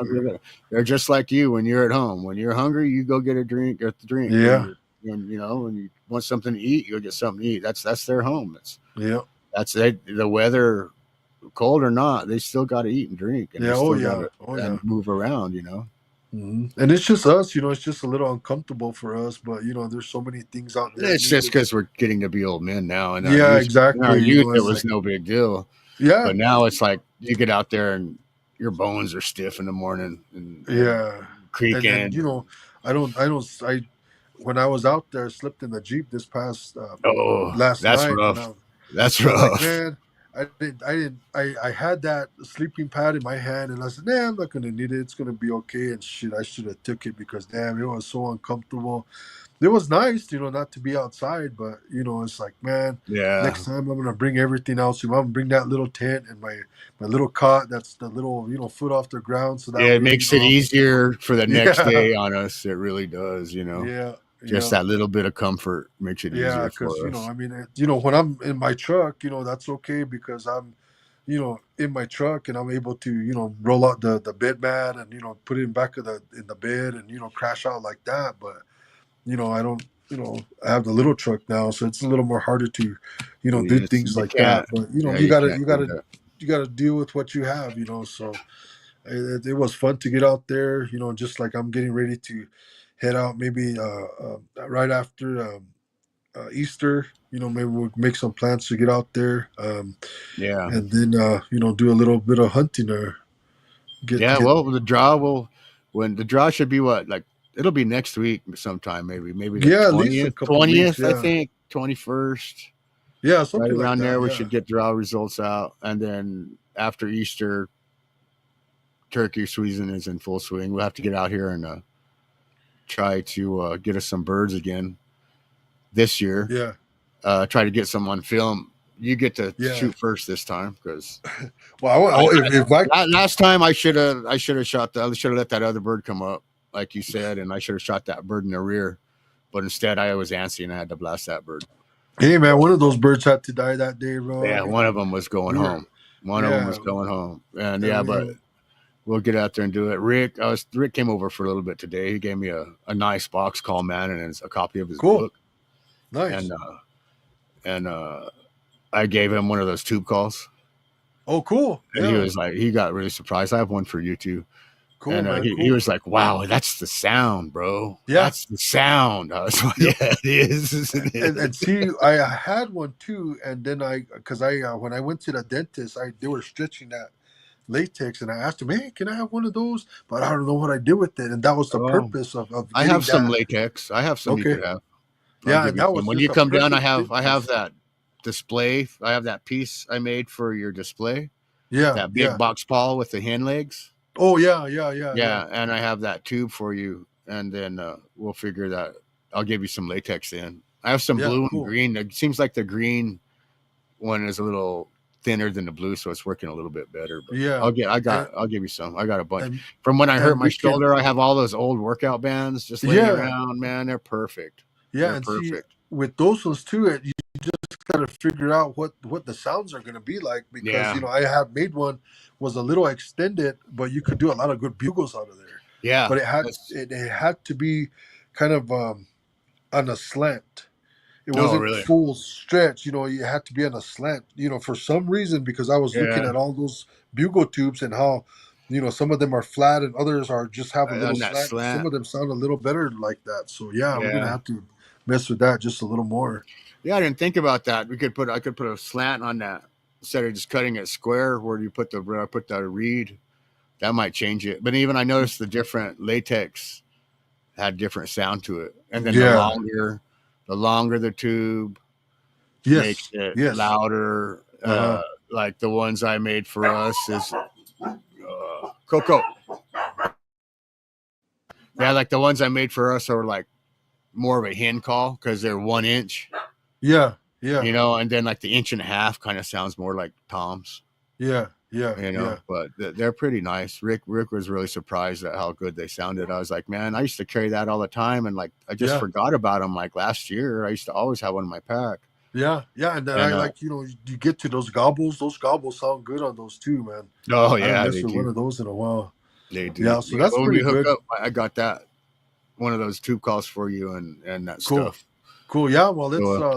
D: they're just like you when you're at home. When you're hungry, you go get a drink.
E: Yeah.
D: When you want something to eat, you'll get something to eat. That's their home. That's the weather, cold or not, they still got to eat and drink, and and move around.
E: Mm-hmm. And it's just us, it's just a little uncomfortable for us, but there's so many things out there.
D: It's just because we're getting to be old men now, and
E: exactly.
D: In our youth, it was no big deal.
E: Yeah,
D: but now it's like you get out there and your bones are stiff in the morning, and creaking.
E: And I when I was out there, I slept in the Jeep this past
D: that's
E: night.
D: rough. That's rough.
E: Like, man, I had that sleeping pad in my hand, and I said, "Nah, I'm not gonna need it. It's gonna be okay." And shit, I should have took it because damn, it was so uncomfortable. It was nice, not to be outside, but it's like, man,
D: Yeah.
E: next time I'm gonna bring everything else. I'm gonna bring that little tent and my little cot. That's the little foot off the ground, so that
D: Yeah, it
E: way,
D: makes it easier for the next
E: yeah,
D: day on us. It really does,
E: yeah,
D: Just
E: yeah.
D: that little bit of comfort makes it
E: Yeah,
D: easier
E: because
D: for us.
E: I mean, when I'm in my truck, that's okay because I'm, in my truck and I'm able to, roll out the bed mat and put it in back of the bed and crash out like that. But I don't, I have the little truck now, so it's a little more harder to, do
D: Yes,
E: things
D: you
E: like that.
D: can't.
E: But
D: Yeah,
E: you
D: you
E: gotta
D: can't
E: you
D: do
E: gotta
D: that.
E: you gotta deal with what you have. So it was fun to get out there. Just like I'm getting ready to head out, maybe right after. Easter. Maybe we'll make some plans to get out there,
D: Yeah.
E: and then do a little bit of hunting or
D: Yeah,
E: get
D: well, the draw will when the draw should be what like it'll be next week sometime maybe the
E: yeah, at least a
D: 20th
E: couple weeks.
D: 20th I
E: Yeah,
D: think 21st
E: yeah,
D: right
E: something like
D: around
E: that.
D: there we
E: Yeah,
D: should get draw results out and then after Easter turkey season is in full swing. We'll have to get out here and try to get us some birds again this year.
E: yeah,
D: Try to get some on film. You get to
E: yeah.
D: shoot first this time because
E: Well, if I
D: last time I should have shot that. I should have let that other bird come up, like you said, and I should have shot that bird in the rear. But instead, I was antsy and I had to blast that bird.
E: hey man, one of those birds had to die that day, bro.
D: Yeah, one of them was going
E: We were
D: home. One of them
E: yeah,
D: was going home, and
E: and
D: yeah,
E: we,
D: but we'll get out there and do it. Rick came over for a little bit today. He gave me a nice box call man and a copy of his
E: cool,
D: book, and
E: nice.
D: I gave him one of those tube calls,
E: Oh, cool.
D: and
E: Yeah,
D: he got really surprised. I have one for you too.
E: cool,
D: And
E: man.
D: he
E: Cool.
D: was like, "Wow, that's the sound, bro.
E: Yeah.
D: That's the sound." I was like,
E: Yep.
D: "Yeah, it is, isn't
E: And
D: it?"
E: see, I had one too, and then because when I went to the dentist, they were stretching that latex, and I asked him, "Hey, can I have one of those?" But I don't know what I did with it, and that was the
D: Oh,
E: purpose of
D: I have
E: getting
D: some
E: that.
D: latex. I have some you
E: Okay,
D: could have. I'll
E: yeah,
D: give
E: and
D: you
E: that
D: some.
E: was
D: When
E: just
D: you
E: a
D: come down,
E: perfect fit
D: I have
E: because
D: that display. I have that piece I made for your display.
E: yeah,
D: That big
E: yeah.
D: box ball with the hen legs.
E: Oh yeah, yeah, yeah, yeah,
D: Yeah, and I have that tube for you, and then we'll figure that. I'll give you some latex in. I have some
E: yeah.
D: blue and
E: Cool.
D: green. It seems like the green one is a little thinner than the blue, so it's working a little bit better. But
E: Yeah, and
D: I'll give you some. I got a bunch.
E: and
D: From when I hurt
E: and
D: my
E: we can.
D: shoulder, I have all those old workout bands just laying
E: Yeah,
D: around. Man, they're perfect.
E: yeah,
D: They're
E: and see,
D: perfect.
E: with those ones too, you just gotta figure out what the sounds are gonna be like because
D: Yeah,
E: I have made one was a little extended, but you could do a lot of good bugles out of there.
D: yeah.
E: But it had
D: That's
E: it had to be kind of on a slant. It
D: no,
E: wasn't
D: really.
E: full stretch. You had to be on a slant. For some reason, because I was looking
D: Yeah,
E: at all those bugle tubes and how some of them are flat and others are just have a little
D: on that
E: slant. And some
D: slant.
E: of them sound a little better like that. So yeah, we're gonna
D: Yeah,
E: have to mess with that just a little more.
D: yeah. I didn't think about that. I could put a slant on that instead of just cutting it square. Where you where I put the reed, that might change it. But even I noticed the different latex had different sound to it, and then
E: Yeah.
D: the longer the tube makes
E: Yes.
D: it
E: Yes.
D: louder.
E: Uh huh.
D: Like the ones I made for us is Coco. Yeah, like the ones I made for us are like more of a hen call because they're 1 inch,
E: Yeah. Yeah.
D: and then like the inch and a half kind of sounds more like toms,
E: Yeah. Yeah. Yeah.
D: but they're pretty nice. Rick was really surprised at how good they sounded. I was like, man, I used to carry that all the time, and like I just
E: Yeah.
D: forgot about them. Like last year, I used to always have one in my pack,
E: Yeah. Yeah. And then I
D: and
E: like you get to those gobbles. Those gobbles sound good on those too, man.
D: oh
E: I haven't
D: yeah,
E: messed
D: they
E: with one
D: do,
E: of those in a while.
D: they do.
E: Yeah. So
D: Yeah,
E: that's
D: but when we
E: pretty
D: hook
E: good.
D: up, I got that one of those tube calls for you and that
E: Cool.
D: stuff.
E: Cool. Yeah. Well,
D: So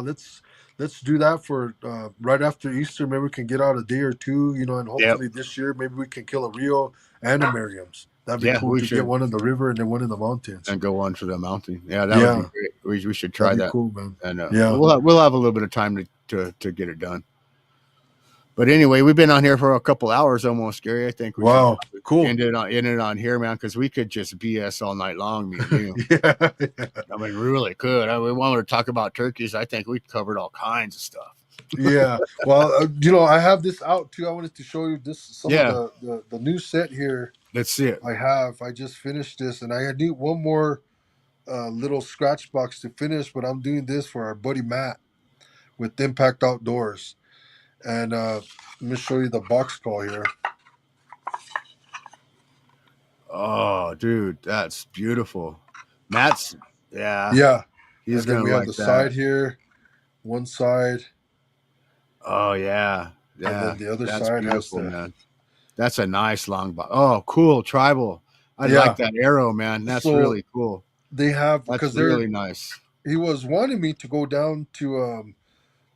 E: let's do that for right after Easter. Maybe we can get out a day or two. And
D: yep,
E: hopefully this year maybe we can kill a Rio and a Miriam's. That'd be
D: yeah,
E: cool
D: we
E: to get
D: should
E: one in the river and then one in the mountains.
D: and go on to the mountain. Yeah, that would be
E: Yeah,
D: great. We should
E: that'd
D: try
E: be
D: that,
E: cool, man.
D: and
E: Yeah.
D: we'll have a little bit of time to get it done. But anyway, we've been on here for a couple hours almost, Gary. I think we should
E: Wow. Cool.
D: end it on here, man, because we could just BS all night long, me and you.
E: Yeah.
D: I mean, we really could. We wanted to talk about turkeys. I think we covered all kinds of stuff.
E: Yeah. Well, I have this out too. I wanted to show you some of
D: Yeah,
E: the new set here.
D: let's see it.
E: I just finished this, and I need one more little scratch box to finish. But I'm doing this for our buddy Matt with Impact Outdoors, and let me show you the box call here.
D: Oh, dude, that's beautiful. Matt's, yeah,
E: Yeah,
D: he's
E: and then
D: gonna
E: we have the
D: like that.
E: side here, one side,
D: Oh yeah,
E: and
D: yeah,
E: then the other
D: that's
E: side has
D: beautiful,
E: the
D: man. That's a nice long box. Oh, cool, tribal. I like
E: yeah.
D: that arrow, man. That's
E: So
D: really cool.
E: they have
D: That's
E: because they're
D: really nice.
E: he was wanting me to go down to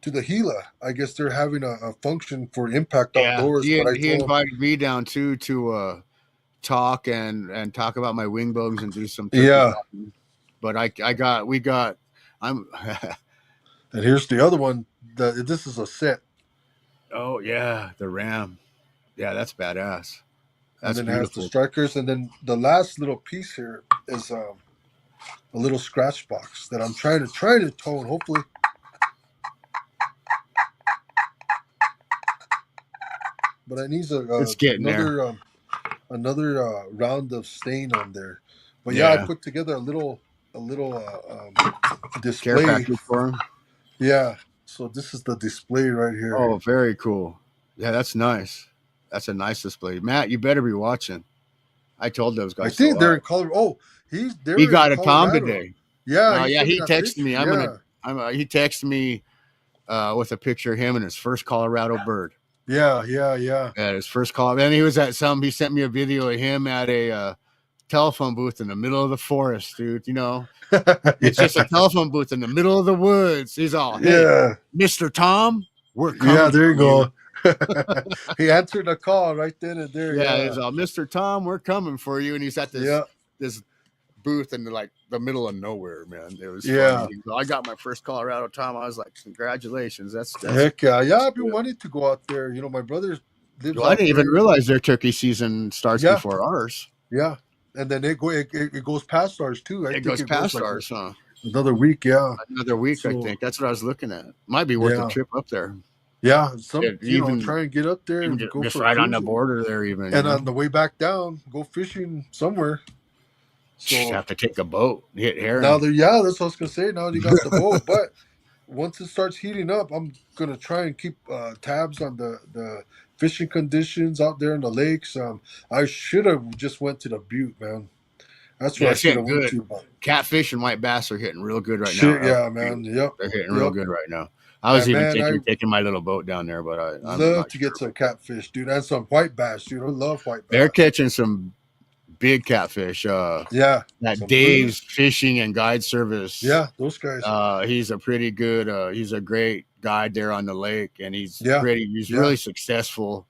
E: the Gila. I guess they're having a function for Impact
D: Yeah,
E: Outdoors, but I
D: he
E: told him,
D: invited me down too to talk and talk about my wing bows and do some turkey
E: yeah.
D: talking. But I got we got I'm
E: And here's the other one. This is a set,
D: oh yeah, the ram. Yeah, that's badass.
E: and
D: That's
E: then it has the
D: beautiful.
E: strikers, and then the last little piece here is a little scratch box that I'm trying to tone. Hopefully, but I need
D: It's getting there.
E: another round of stain on there. But yeah, I
D: Yeah.
E: put together a little
D: Care
E: display.
D: package for him.
E: Yeah. So this is the display right here.
D: Oh, very cool. Yeah, that's nice. That's a nice display. Matt, you better be watching. I told those
E: I
D: guys to
E: think they're
D: watch.
E: in Colorado. Oh, they
D: He
E: were in
D: got a Tom
E: Colorado.
D: today.
E: Yeah,
D: Oh
E: he
D: yeah,
E: sent me
D: he
E: that
D: texted
E: picture.
D: me.
E: Yeah,
D: He texted me with a picture of him and his first Colorado bird.
E: yeah.
D: At his first call, and he was at some. He sent me a video of him at a telephone booth in the middle of the forest, dude. You know, it's just a
E: yeah,
D: telephone booth in the middle of the woods. He's all, "Hey,
E: yeah,
D: Mister Tom, we're
E: yeah.
D: coming
E: There
D: for
E: you
D: you."
E: go. He answered the call right then and there.
D: Yeah, he's
E: Yeah,
D: all, "Mister Tom, we're coming for you," and he's at
E: yeah,
D: this booth in like the middle of nowhere, man. It was funny.
E: yeah.
D: He goes, I got my first Colorado Tom. I was like, "Congratulations, that's."
E: Heck yeah, yeah. I've been wanting to go out there. My brother lives
D: Well, I
E: out
D: didn't even
E: there.
D: realize their turkey season starts
E: Yeah,
D: before ours.
E: yeah. And then it goes past ours too. I
D: It
E: think
D: goes
E: it goes
D: past
E: like
D: ours, huh?
E: another week. Yeah.
D: Another week, I
E: So
D: think. That's what I was looking at. Might be worth a
E: yeah,
D: trip up there.
E: yeah.
D: Even
E: Try and get up there and go
D: just
E: for a
D: right on the
E: cruise.
D: border there, even,
E: And on the way back down, go fishing somewhere.
D: Just
E: So
D: have to take a boat, hit
E: now
D: herring.
E: that's what I was gonna say. Now you got the boat, but once it starts heating up, I'm gonna try and keep tabs on the fishing conditions out there in the lakes. I should have just went to the Butte, man. That's
D: Yeah,
E: where I
D: it's
E: should
D: getting
E: have went
D: good.
E: to. But
D: Catfish and white bass are hitting real good right now.
E: shit, yeah, man. Yep,
D: They're hitting real
E: yep.
D: good right now. I was
E: And
D: even
E: man, I
D: thinking of taking my little boat down there, but I'm
E: love
D: not
E: to get
D: sure.
E: some catfish, dude, and some white bass, dude. I love white
D: They're
E: bass.
D: catching some big catfish.
E: Yeah,
D: That
E: some blue.
D: Dave's Fishing and Guide Service.
E: Yeah, those guys.
D: He's a pretty good. He's a great guide there on the lake, and
E: Yeah,
D: he's
E: yeah.
D: really successful.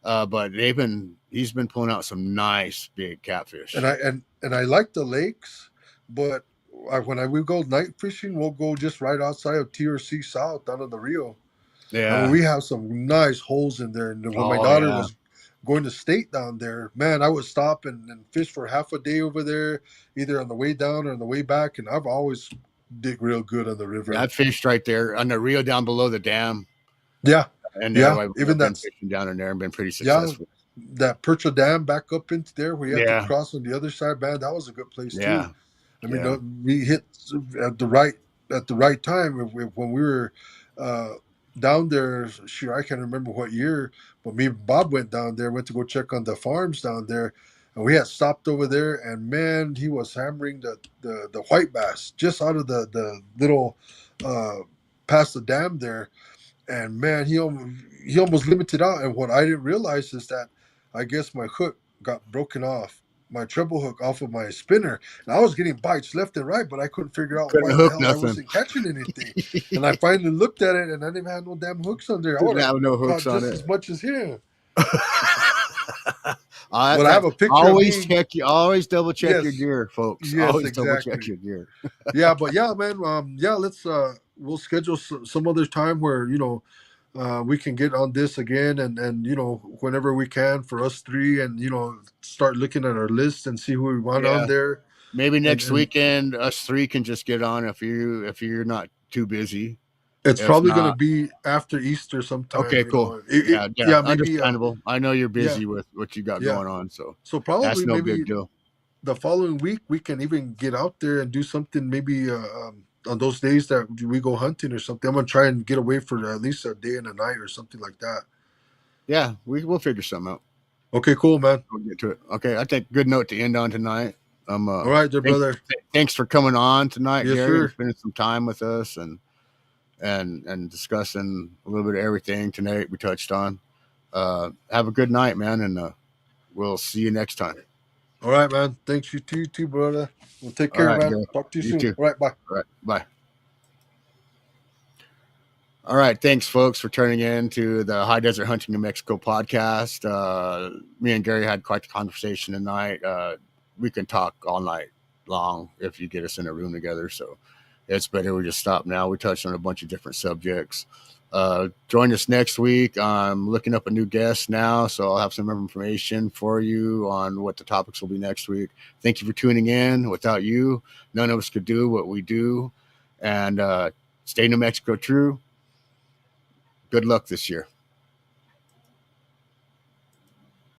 D: But he's been pulling out some nice big catfish.
E: And I like the lakes, but when we go night fishing, we'll go just right outside of TRC South down in the Rio. I mean,
D: Yeah.
E: we have some nice holes in there. And when my
D: Oh
E: daughter
D: yeah.
E: was going to state down there, man, I would stop and fish for half a day over there, either on the way down or on the way back. And I've always dig real good on the river.
D: I fished right there on the Rio down below the dam,
E: Yeah,
D: and
E: yeah.
D: I've been fishing down in there and been pretty
E: Yeah,
D: successful.
E: that Percha Dam back up into there where you have to
D: Yeah.
E: cross on the other side, man. That was a good place too.
D: Yeah.
E: I mean,
D: Yeah.
E: we hit at the right time when we were uh, down there. Sure, I can't remember what year, but me and Bob went down there, went to go check on the farms down there, and we had stopped over there. And man, he was hammering the white bass just out of the little uh, past the dam there, and man, he almost limited out. And what I didn't realize is that I guess my hook got broken off, my treble hook off of my spinner, and I was getting bites left and right, but I couldn't figure out why
D: Couldn't
E: the
D: hook
E: hell I
D: nothing.
E: wasn't catching anything. And I finally looked at it, and I didn't have no damn hooks on there. I
D: Didn't
E: would have
D: have no hooks
E: caught
D: on
E: just
D: it.
E: as much as him.
D: But
E: But I have a picture of me.
D: always double check your
E: Yes,
D: gear, folks.
E: yes,
D: Always double check
E: exactly.
D: your gear.
E: Yeah, but yeah, man. Yeah, let's we'll schedule some other time where we can get on this again, and whenever we can for us three, and start looking at our list and see who we want on
D: Yeah.
E: there.
D: Maybe
E: And
D: next weekend us three can just get on if you're not too busy.
E: It's
D: If
E: probably going to
D: not,
E: be after Easter sometime.
D: okay, cool.
E: Yeah, maybe.
D: Understandable. I know you're
E: Yeah,
D: busy with what you got
E: yeah.
D: going on, so
E: So
D: that's
E: probably
D: no big
E: maybe
D: deal.
E: the following week we can even get out there and do something. Maybe on those days that we go hunting or something. I'm gonna try and get away for at least a day and a night or something like that.
D: Yeah, we'll figure something out.
E: Okay, cool, man.
D: We'll get to it. Okay, I think good note to end on tonight.
E: All right, there,
D: Thanks,
E: brother.
D: thanks for coming on tonight,
E: Yes,
D: Gary, and
E: sir.
D: spending some time with us and discussing a little bit of everything tonight we touched on. Have a good night, man, and we'll see you next time.
E: All right, man. Thanks you too, brother. Well, take
D: All
E: care,
D: right,
E: man.
D: Gary.
E: Talk to you
D: You
E: soon.
D: too.
E: All right, bye.
D: All right, bye. All right, thanks, folks, for turning in to the High Desert Hunting New Mexico podcast. Me and Gary had quite the conversation tonight. We can talk all night long if you get us in a room together. So it's better we just stop now. We touched on a bunch of different subjects. Join us next week. I'm looking up a new guest now, so I'll have some information for you on what the topics will be next week. Thank you for tuning in. Without you, none of us could do what we do. And stay New Mexico true. Good luck this year.